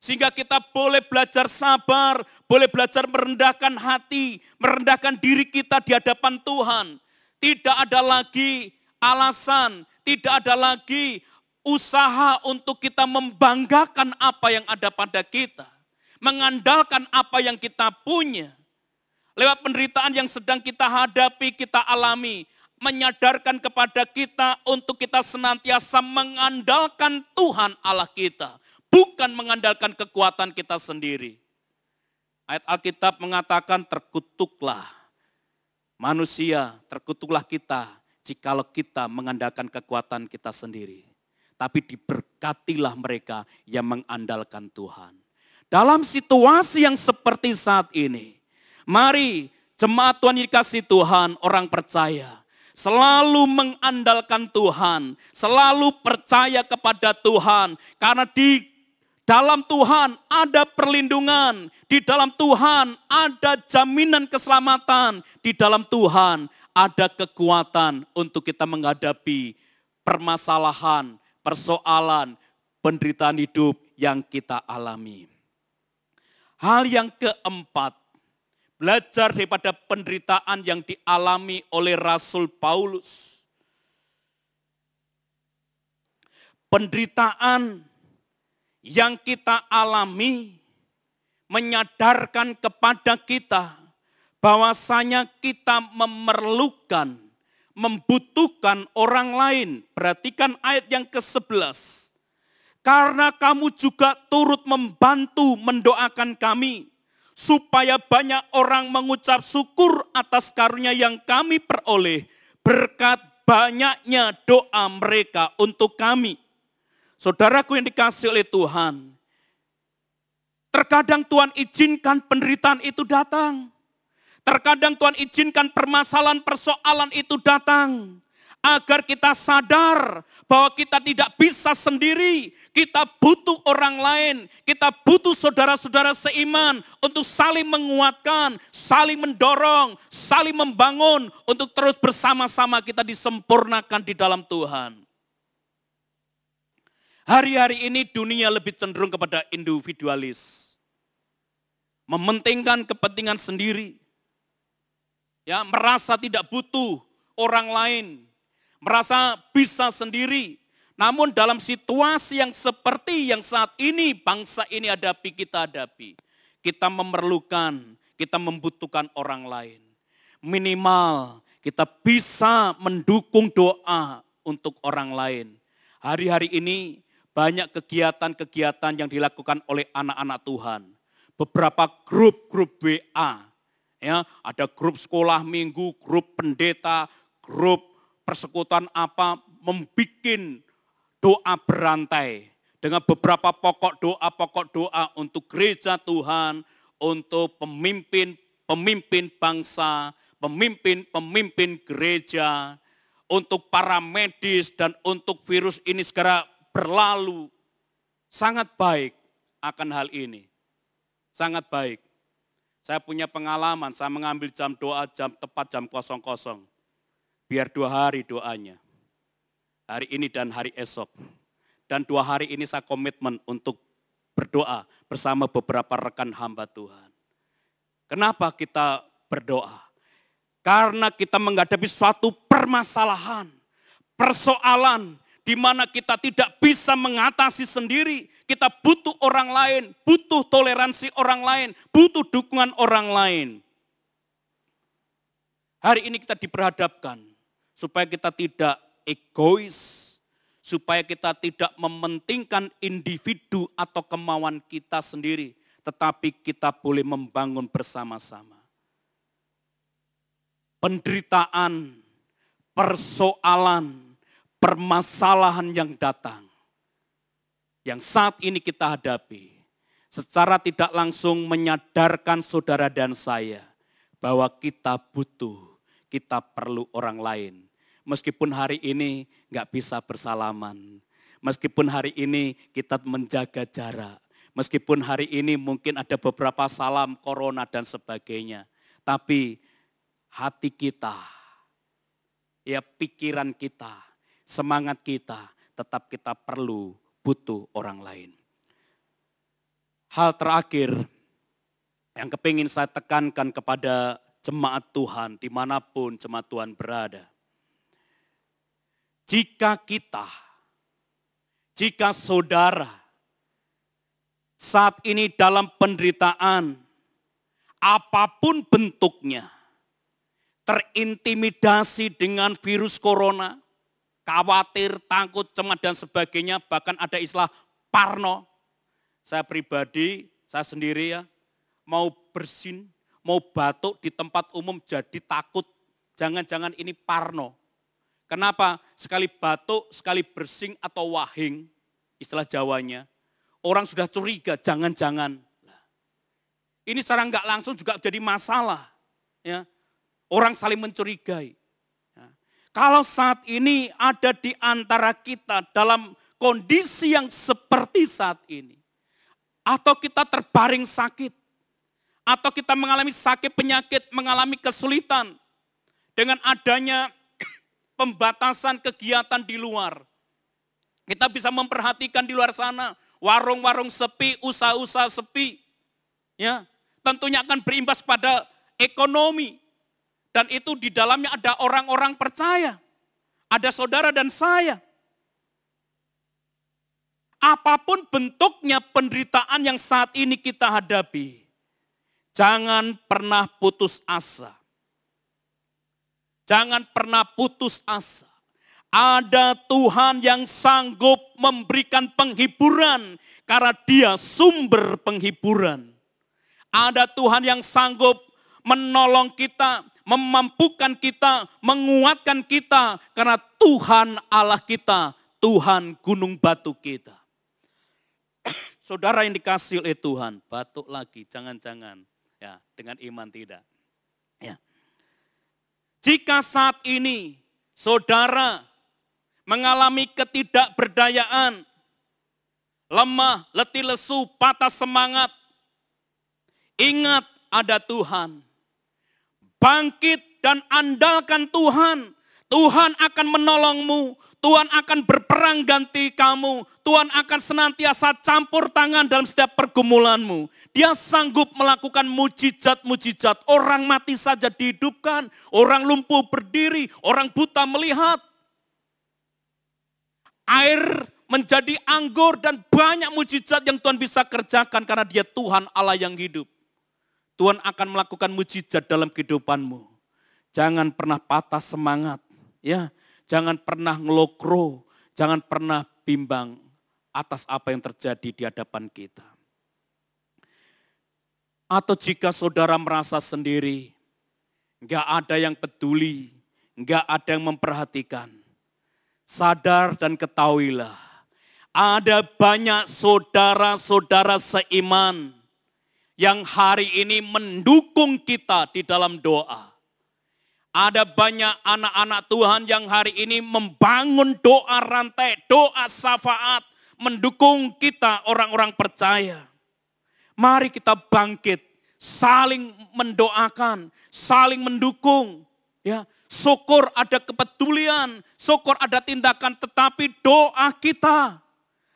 Sehingga kita boleh belajar sabar, boleh belajar merendahkan hati, merendahkan diri kita di hadapan Tuhan. Tidak ada lagi alasan, tidak ada lagi usaha untuk kita membanggakan apa yang ada pada kita. Mengandalkan apa yang kita punya. Lewat penderitaan yang sedang kita hadapi, kita alami. Menyadarkan kepada kita untuk kita senantiasa mengandalkan Tuhan Allah kita. Bukan mengandalkan kekuatan kita sendiri. Ayat Alkitab mengatakan terkutuklah manusia, terkutuklah kita jikalau kita mengandalkan kekuatan kita sendiri. Tapi diberkatilah mereka yang mengandalkan Tuhan. Dalam situasi yang seperti saat ini, mari jemaat Tuhan yang dikasihi Tuhan, orang percaya, selalu mengandalkan Tuhan, selalu percaya kepada Tuhan. Karena di dalam Tuhan ada perlindungan, di dalam Tuhan ada jaminan keselamatan, di dalam Tuhan ada kekuatan untuk kita menghadapi permasalahan, persoalan, penderitaan hidup yang kita alami. Hal yang keempat, belajar daripada penderitaan yang dialami oleh Rasul Paulus. Penderitaan yang kita alami menyadarkan kepada kita bahwasanya kita memerlukan, membutuhkan orang lain. Perhatikan ayat yang ke-11. Karena kamu juga turut membantu mendoakan kami, supaya banyak orang mengucap syukur atas karunia yang kami peroleh berkat banyaknya doa mereka untuk kami. Saudaraku yang dikasihi oleh Tuhan, terkadang Tuhan izinkan penderitaan itu datang. Terkadang Tuhan izinkan permasalahan, persoalan itu datang. Agar kita sadar bahwa kita tidak bisa sendiri. Kita butuh orang lain. Kita butuh saudara-saudara seiman untuk saling menguatkan, saling mendorong, saling membangun. Untuk terus bersama-sama kita disempurnakan di dalam Tuhan. Hari-hari ini dunia lebih cenderung kepada individualis. Mementingkan kepentingan sendiri. Ya, merasa tidak butuh orang lain, merasa bisa sendiri. Namun dalam situasi yang seperti yang saat ini bangsa ini hadapi, kita hadapi. Kita memerlukan, kita membutuhkan orang lain. Minimal kita bisa mendukung doa untuk orang lain. Hari-hari ini banyak kegiatan-kegiatan yang dilakukan oleh anak-anak Tuhan. Beberapa grup-grup WA. Ya, ada grup sekolah minggu, grup pendeta, grup persekutuan apa, membikin doa berantai dengan beberapa pokok doa untuk gereja Tuhan, untuk pemimpin bangsa, pemimpin gereja, untuk para medis dan untuk virus ini segera berlalu. Sangat baik akan hal ini, sangat baik. Saya punya pengalaman, saya mengambil jam doa tepat jam 00. Biar 2 hari doanya. Hari ini dan hari esok. Dan 2 hari ini saya komitmen untuk berdoa bersama beberapa rekan hamba Tuhan. Kenapa kita berdoa? Karena kita menghadapi suatu permasalahan, persoalan di mana kita tidak bisa mengatasi sendiri. Kita butuh orang lain, butuh toleransi orang lain, butuh dukungan orang lain. Hari ini kita diperhadapkan supaya kita tidak egois, supaya kita tidak mementingkan individu atau kemauan kita sendiri, tetapi kita boleh membangun bersama-sama. Penderitaan, persoalan, permasalahan yang datang, yang saat ini kita hadapi, secara tidak langsung menyadarkan saudara dan saya bahwa kita butuh, kita perlu orang lain. Meskipun hari ini nggak bisa bersalaman, meskipun hari ini kita menjaga jarak, meskipun hari ini mungkin ada beberapa salam corona dan sebagainya, tapi hati kita, ya pikiran kita, semangat kita, tetap kita perlu, butuh orang lain. Hal terakhir yang kepingin saya tekankan kepada jemaat Tuhan dimanapun jemaat Tuhan berada. Jika saudara saat ini dalam penderitaan, apapun bentuknya, terintimidasi dengan virus corona, khawatir, takut, cemas dan sebagainya, bahkan ada istilah parno. Saya pribadi, saya sendiri ya, mau bersin, mau batuk di tempat umum jadi takut. Jangan-jangan ini parno. Kenapa? Sekali batuk, sekali bersin atau wahing, istilah Jawanya, orang sudah curiga, jangan-jangan. Ini secara nggak langsung juga jadi masalah. Ya. Orang saling mencurigai. Kalau saat ini ada di antara kita dalam kondisi yang seperti saat ini, atau kita terbaring sakit, atau kita mengalami sakit penyakit, mengalami kesulitan, dengan adanya pembatasan kegiatan di luar, kita bisa memperhatikan di luar sana, warung-warung sepi, usaha-usaha sepi, Ya, tentunya akan berimbas pada ekonomi. Dan itu di dalamnya ada orang-orang percaya. Ada saudara dan saya. Apapun bentuknya penderitaan yang saat ini kita hadapi, jangan pernah putus asa. Jangan pernah putus asa. Ada Tuhan yang sanggup memberikan penghiburan karena Dia sumber penghiburan. Ada Tuhan yang sanggup menolong kita, memampukan kita, menguatkan kita karena Tuhan Allah kita, Tuhan gunung batu kita. Saudara yang dikasihi oleh Tuhan, batuk lagi, jangan-jangan ya dengan iman tidak. Ya. Jika saat ini saudara mengalami ketidakberdayaan, lemah, letih lesu, patah semangat, ingat ada Tuhan. Bangkit dan andalkan Tuhan. Tuhan akan menolongmu. Tuhan akan berperang ganti kamu. Tuhan akan senantiasa campur tangan dalam setiap pergumulanmu. Dia sanggup melakukan mujizat-mujizat. Orang mati saja dihidupkan. Orang lumpuh berdiri. Orang buta melihat. Air menjadi anggur dan banyak mujizat yang Tuhan bisa kerjakan karena Dia Tuhan Allah yang hidup. Tuhan akan melakukan mujizat dalam kehidupanmu. Jangan pernah patah semangat, ya. Jangan pernah ngelokro, jangan pernah bimbang atas apa yang terjadi di hadapan kita. Atau jika saudara merasa sendiri, enggak ada yang peduli, enggak ada yang memperhatikan. Sadar dan ketahuilah, ada banyak saudara-saudara seiman yang hari ini mendukung kita di dalam doa. Ada banyak anak-anak Tuhan yang hari ini membangun doa rantai, doa syafaat, mendukung kita orang-orang percaya. Mari kita bangkit, saling mendoakan, saling mendukung. Ya, syukur ada kepedulian, syukur ada tindakan, tetapi doa kita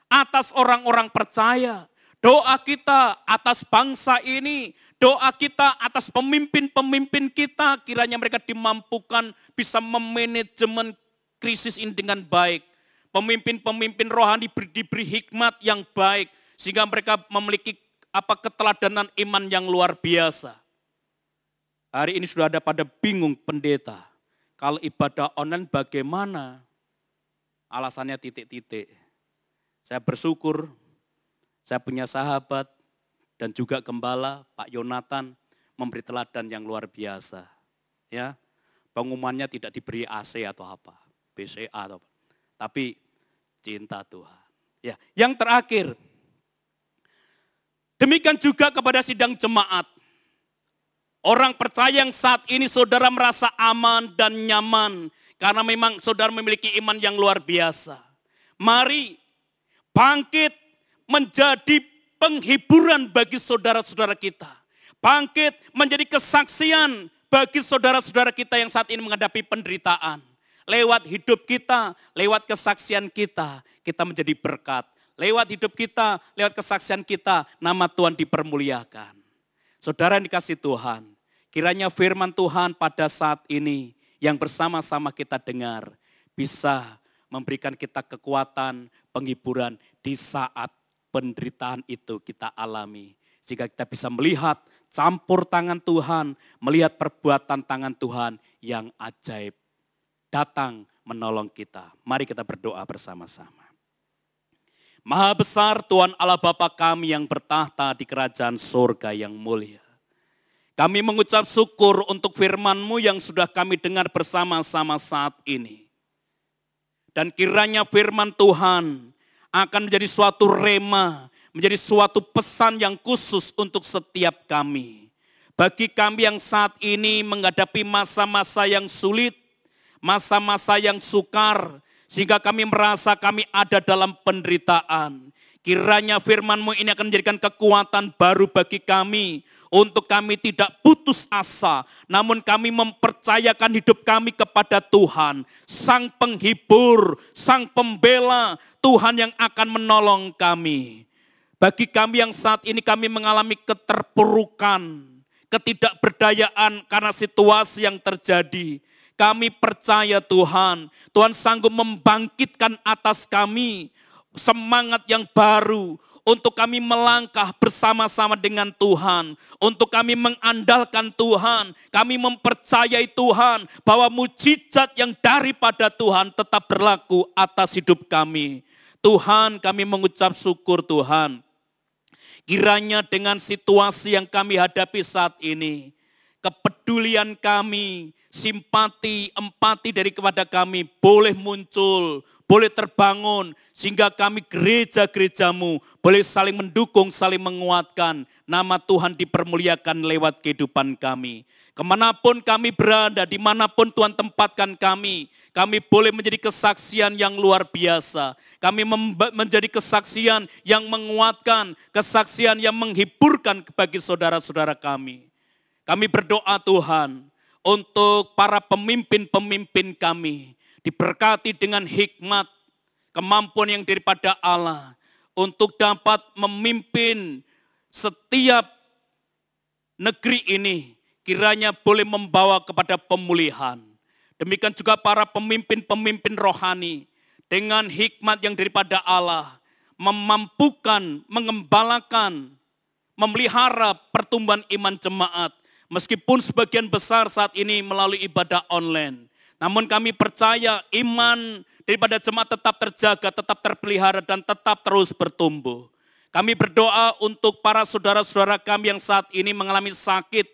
atas orang-orang percaya. Doa kita atas bangsa ini, doa kita atas pemimpin-pemimpin kita, kiranya mereka dimampukan bisa memanajemen krisis ini dengan baik. Pemimpin-pemimpin rohani diberi hikmat yang baik, sehingga mereka memiliki keteladanan iman yang luar biasa. Hari ini sudah ada pada bingung pendeta, kalau ibadah online bagaimana? Alasannya titik-titik. Saya bersyukur, saya punya sahabat dan juga gembala Pak Yonatan memberi teladan yang luar biasa. Ya, pengumumannya tidak diberi AC atau apa, BCA atau apa, tapi cinta Tuhan. Ya, yang terakhir, demikian juga kepada sidang jemaat. Orang percaya yang saat ini saudara merasa aman dan nyaman karena memang saudara memiliki iman yang luar biasa. Mari bangkit menjadi penghiburan bagi saudara-saudara kita. Bangkit menjadi kesaksian bagi saudara-saudara kita yang saat ini menghadapi penderitaan. Lewat hidup kita, lewat kesaksian kita, kita menjadi berkat. Lewat hidup kita, lewat kesaksian kita, nama Tuhan dipermuliakan. Saudara yang dikasihi Tuhan, kiranya firman Tuhan pada saat ini yang bersama-sama kita dengar bisa memberikan kita kekuatan, penghiburan di saat penderitaan itu kita alami. Jika kita bisa melihat campur tangan Tuhan, melihat perbuatan tangan Tuhan yang ajaib datang menolong kita. Mari kita berdoa bersama-sama. Maha besar Tuhan Allah Bapa kami yang bertahta di kerajaan surga yang mulia. Kami mengucap syukur untuk firman-Mu yang sudah kami dengar bersama-sama saat ini. Dan kiranya firman Tuhan akan menjadi suatu rema, menjadi suatu pesan yang khusus untuk setiap kami. Bagi kami yang saat ini menghadapi masa-masa yang sulit, masa-masa yang sukar, sehingga kami merasa kami ada dalam penderitaan. Kiranya firman-Mu ini akan menjadikan kekuatan baru bagi kami, untuk kami tidak putus asa, namun kami mempercayakan hidup kami kepada Tuhan, Sang Penghibur, Sang Pembela, Tuhan yang akan menolong kami. Bagi kami yang saat ini kami mengalami keterpurukan, ketidakberdayaan karena situasi yang terjadi. Kami percaya Tuhan, Tuhan sanggup membangkitkan atas kami semangat yang baru untuk kami melangkah bersama-sama dengan Tuhan, untuk kami mengandalkan Tuhan, kami mempercayai Tuhan bahwa mujizat yang daripada Tuhan tetap berlaku atas hidup kami. Tuhan, kami mengucap syukur Tuhan. Kiranya dengan situasi yang kami hadapi saat ini, kepedulian kami, simpati, empati dari kepada kami boleh muncul, boleh terbangun, sehingga kami gereja-gerejamu boleh saling mendukung, saling menguatkan. Nama Tuhan dipermuliakan lewat kehidupan kami. Kemanapun kami berada, dimanapun Tuhan tempatkan kami boleh menjadi kesaksian yang luar biasa. Kami menjadi kesaksian yang menguatkan, kesaksian yang menghiburkan bagi saudara-saudara kami. Kami berdoa Tuhan untuk para pemimpin-pemimpin kami, diberkati dengan hikmat, kemampuan yang daripada Allah, untuk dapat memimpin setiap negeri ini, kiranya boleh membawa kepada pemulihan. Demikian juga para pemimpin-pemimpin rohani, dengan hikmat yang daripada Allah, memampukan, mengembalakan, memelihara pertumbuhan iman jemaat, meskipun sebagian besar saat ini melalui ibadah online. Namun kami percaya iman daripada jemaat tetap terjaga, tetap terpelihara, dan tetap terus bertumbuh. Kami berdoa untuk para saudara-saudara kami yang saat ini mengalami sakit,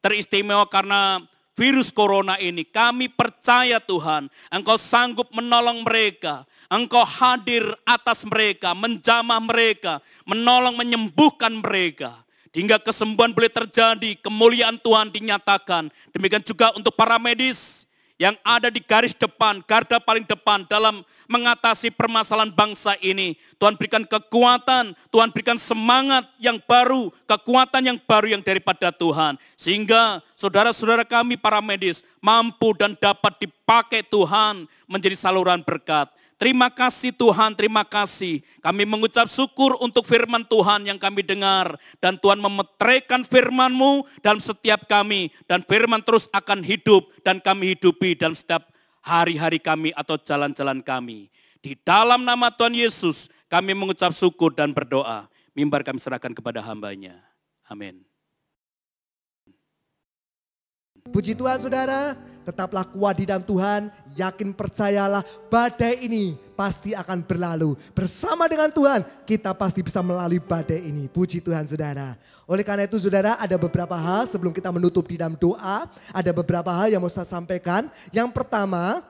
teristimewa karena virus corona ini. Kami percaya Tuhan, Engkau sanggup menolong mereka. Engkau hadir atas mereka, menjamah mereka, menolong menyembuhkan mereka. Hingga kesembuhan boleh terjadi, kemuliaan Tuhan dinyatakan. Demikian juga untuk para medis yang ada di garis depan, garda paling depan dalam mengatasi permasalahan bangsa ini. Tuhan berikan kekuatan, Tuhan berikan semangat yang baru, kekuatan yang baru yang daripada Tuhan. Sehingga saudara-saudara kami para medis mampu dan dapat dipakai Tuhan menjadi saluran berkat. Terima kasih Tuhan, terima kasih. Kami mengucap syukur untuk firman Tuhan yang kami dengar. Dan Tuhan memeteraikan firman-Mu dalam setiap kami. Dan firman terus akan hidup dan kami hidupi dalam setiap hari-hari kami atau jalan-jalan kami. Di dalam nama Tuhan Yesus kami mengucap syukur dan berdoa. Mimbar kami serahkan kepada hamba-Nya. Amin. Puji Tuhan saudara, tetaplah kuat di dalam Tuhan, yakin percayalah badai ini pasti akan berlalu. Bersama dengan Tuhan kita pasti bisa melalui badai ini. Puji Tuhan saudara. Oleh karena itu saudara, ada beberapa hal sebelum kita menutup di dalam doa, ada beberapa hal yang mau saya sampaikan. Yang pertama,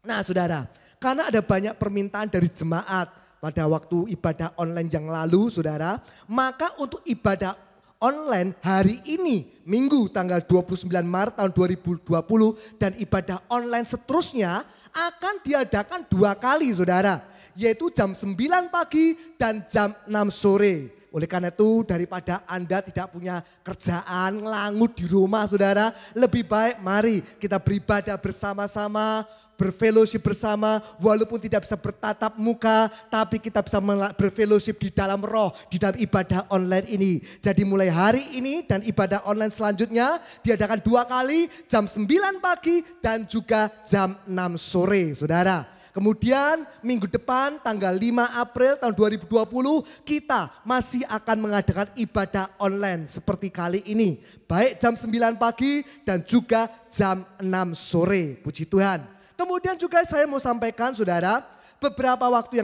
nah saudara, karena ada banyak permintaan dari jemaat pada waktu ibadah online yang lalu saudara, maka untuk ibadah online hari ini, Minggu tanggal 29 Maret tahun 2020 dan ibadah online seterusnya akan diadakan 2 kali saudara. Yaitu jam 9 pagi dan jam 6 sore. Oleh karena itu daripada Anda tidak punya kerjaan, ngelangut di rumah saudara, lebih baik mari kita beribadah bersama-sama, berfellowship bersama, walaupun tidak bisa bertatap muka, tapi kita bisa berfellowship di dalam roh, di dalam ibadah online ini. Jadi mulai hari ini dan ibadah online selanjutnya diadakan 2 kali, jam 9 pagi dan juga jam 6 sore saudara. Kemudian minggu depan tanggal 5 April tahun 2020 kita masih akan mengadakan ibadah online seperti kali ini. Baik jam 9 pagi dan juga jam 6 sore, puji Tuhan. Kemudian juga saya mau sampaikan saudara, beberapa hari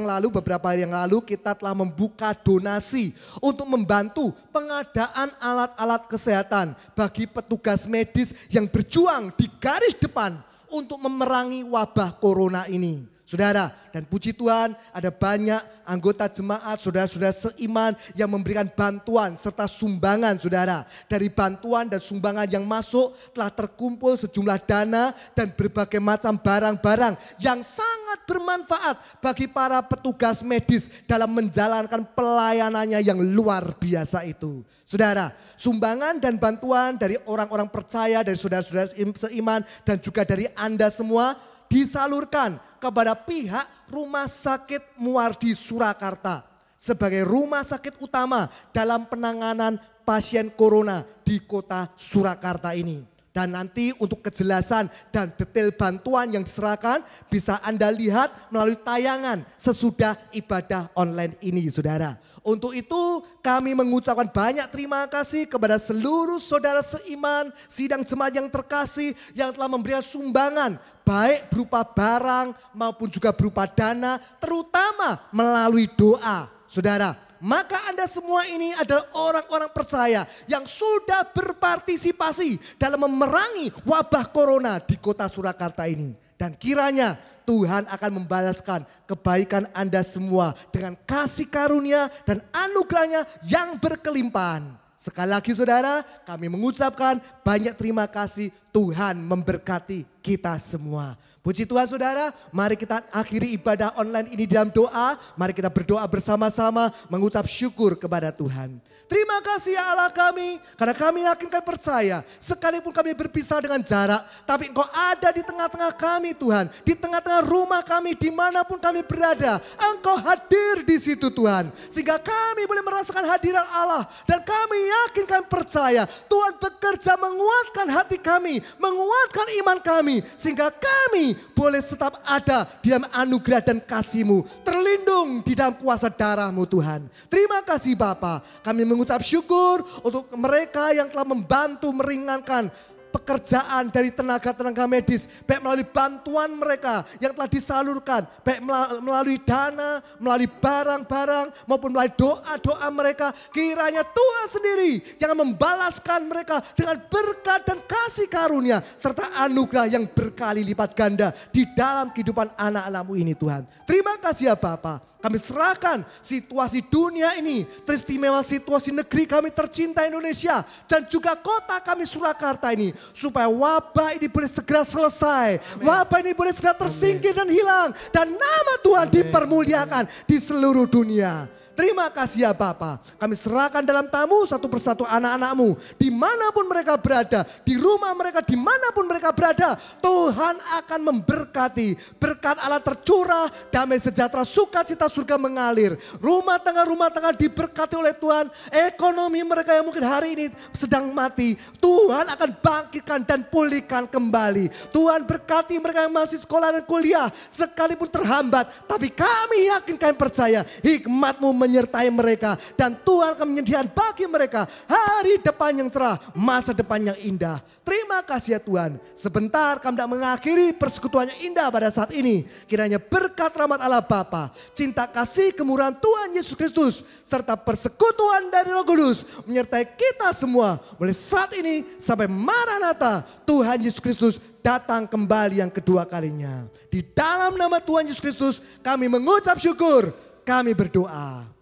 yang lalu kita telah membuka donasi untuk membantu pengadaan alat-alat kesehatan bagi petugas medis yang berjuang di garis depan untuk memerangi wabah corona ini. Saudara, dan puji Tuhan ada banyak anggota jemaat, saudara-saudara seiman yang memberikan bantuan serta sumbangan saudara. Dari bantuan dan sumbangan yang masuk telah terkumpul sejumlah dana dan berbagai macam barang-barang yang sangat bermanfaat bagi para petugas medis dalam menjalankan pelayanannya yang luar biasa itu. Saudara, sumbangan dan bantuan dari orang-orang percaya, dari saudara-saudara seiman dan juga dari Anda semua disalurkan kepada pihak Rumah Sakit Muardi Surakarta. sebagai rumah sakit utama dalam penanganan pasien corona di kota Surakarta ini. Dan nanti untuk kejelasan dan detail bantuan yang diserahkan bisa Anda lihat melalui tayangan sesudah ibadah online ini, saudara. Untuk itu kami mengucapkan banyak terima kasih kepada seluruh saudara seiman, sidang jemaat yang terkasih yang telah memberikan sumbangan baik berupa barang maupun juga berupa dana, terutama melalui doa, saudara. Maka Anda semua ini adalah orang-orang percaya yang sudah berpartisipasi dalam memerangi wabah corona di kota Surakarta ini. Dan kiranya Tuhan akan membalaskan kebaikan Anda semua dengan kasih karunia dan anugerahnya yang berkelimpahan. Sekali lagi saudara, kami mengucapkan banyak terima kasih. Tuhan memberkati kita semua. Puji Tuhan saudara, mari kita akhiri ibadah online ini dalam doa. Mari kita berdoa bersama-sama mengucap syukur kepada Tuhan. Terima kasih ya Allah kami, karena kami yakin kami percaya, sekalipun kami berpisah dengan jarak, tapi Engkau ada di tengah-tengah kami Tuhan. Di tengah-tengah rumah kami, dimanapun kami berada, Engkau hadir di situ Tuhan. Sehingga kami boleh merasakan hadirat Allah. Dan kami yakin kami percaya, Tuhan bekerja menguatkan hati kami, menguatkan iman kami. Sehingga kami boleh tetap ada di dalam anugerah dan kasih-Mu, terlindung di dalam kuasa darah-Mu Tuhan. Terima kasih Bapa. Kami mengucap syukur untuk mereka yang telah membantu meringankan pekerjaan dari tenaga-tenaga medis, baik melalui bantuan mereka yang telah disalurkan, baik melalui dana, melalui barang-barang, maupun melalui doa-doa mereka. Kiranya Tuhan sendiri yang membalaskan mereka dengan berkat dan kasih karunia, serta anugerah yang berkali lipat ganda di dalam kehidupan anak-anak-Mu ini Tuhan. Terima kasih ya Bapa. Kami serahkan situasi dunia ini, teristimewa situasi negeri kami tercinta Indonesia, dan juga kota kami Surakarta ini, supaya wabah ini boleh segera selesai, wabah ini boleh segera tersingkir dan hilang, dan nama Tuhan dipermuliakan di seluruh dunia. Terima kasih ya Bapa. Kami serahkan dalam tamu satu persatu anak-anak-Mu. Dimanapun mereka berada, di rumah mereka, dimanapun mereka berada, Tuhan akan memberkati. Berkat Allah tercurah, damai sejahtera, sukacita surga mengalir. Rumah tangga diberkati oleh Tuhan. Ekonomi mereka yang mungkin hari ini sedang mati, Tuhan akan bangkitkan dan pulihkan kembali. Tuhan berkati mereka yang masih sekolah dan kuliah, sekalipun terhambat. Tapi kami yakin, kami percaya, hikmat-Mu menyertai mereka, dan Tuhan akan menyediakan bagi mereka hari depan yang cerah, masa depan yang indah. Terima kasih ya Tuhan. Sebentar kami hendak mengakhiri persekutuan yang indah pada saat ini. Kiranya berkat rahmat Allah Bapa, cinta kasih kemurahan Tuhan Yesus Kristus, serta persekutuan dari Roh Kudus menyertai kita semua mulai saat ini sampai Maranatha Tuhan Yesus Kristus datang kembali yang kedua kalinya. Di dalam nama Tuhan Yesus Kristus kami mengucap syukur, kami berdoa.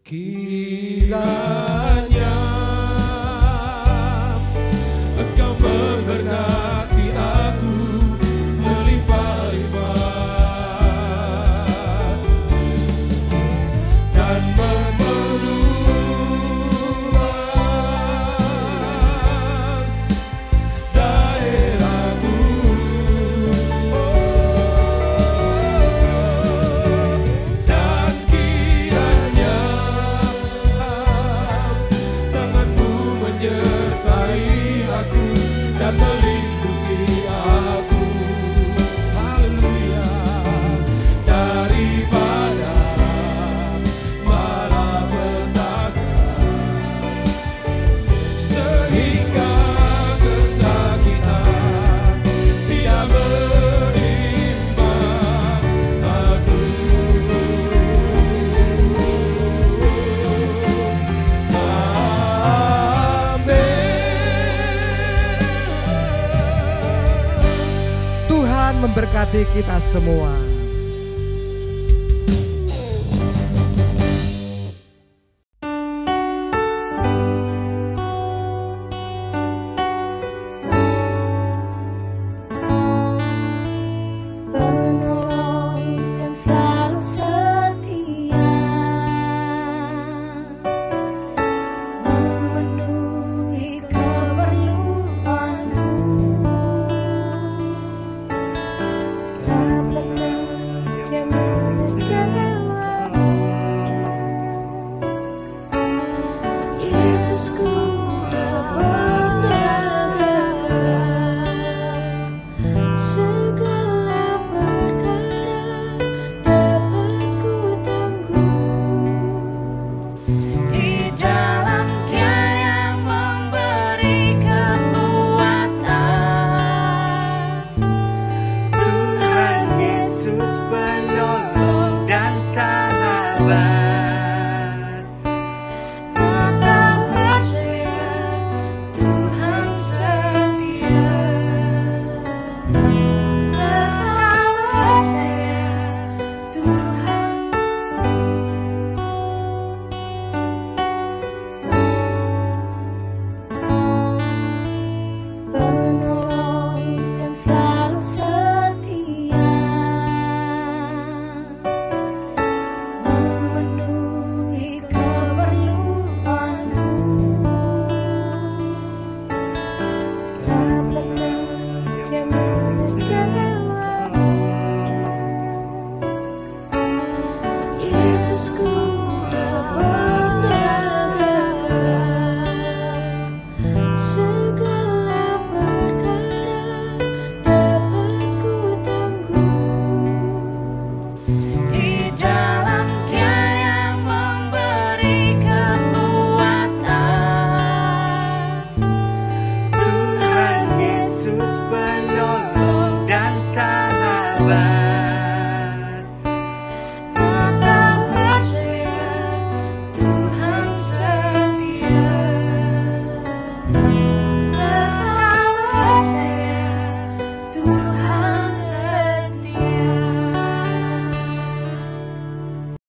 Kiranya Engkau memberkati aku melimpah-limpah dan memeluas daerahku. Dan kiranya tangan-Mu menyertai aku dan melindungi aku. Haleluya. Daripada malapetaka, sehingga kesakitan tidak menimpa aku. Tuhan memberkati kita semua. Penolong yang selalu setia, memenuhi keperluanku. Dapat sabar.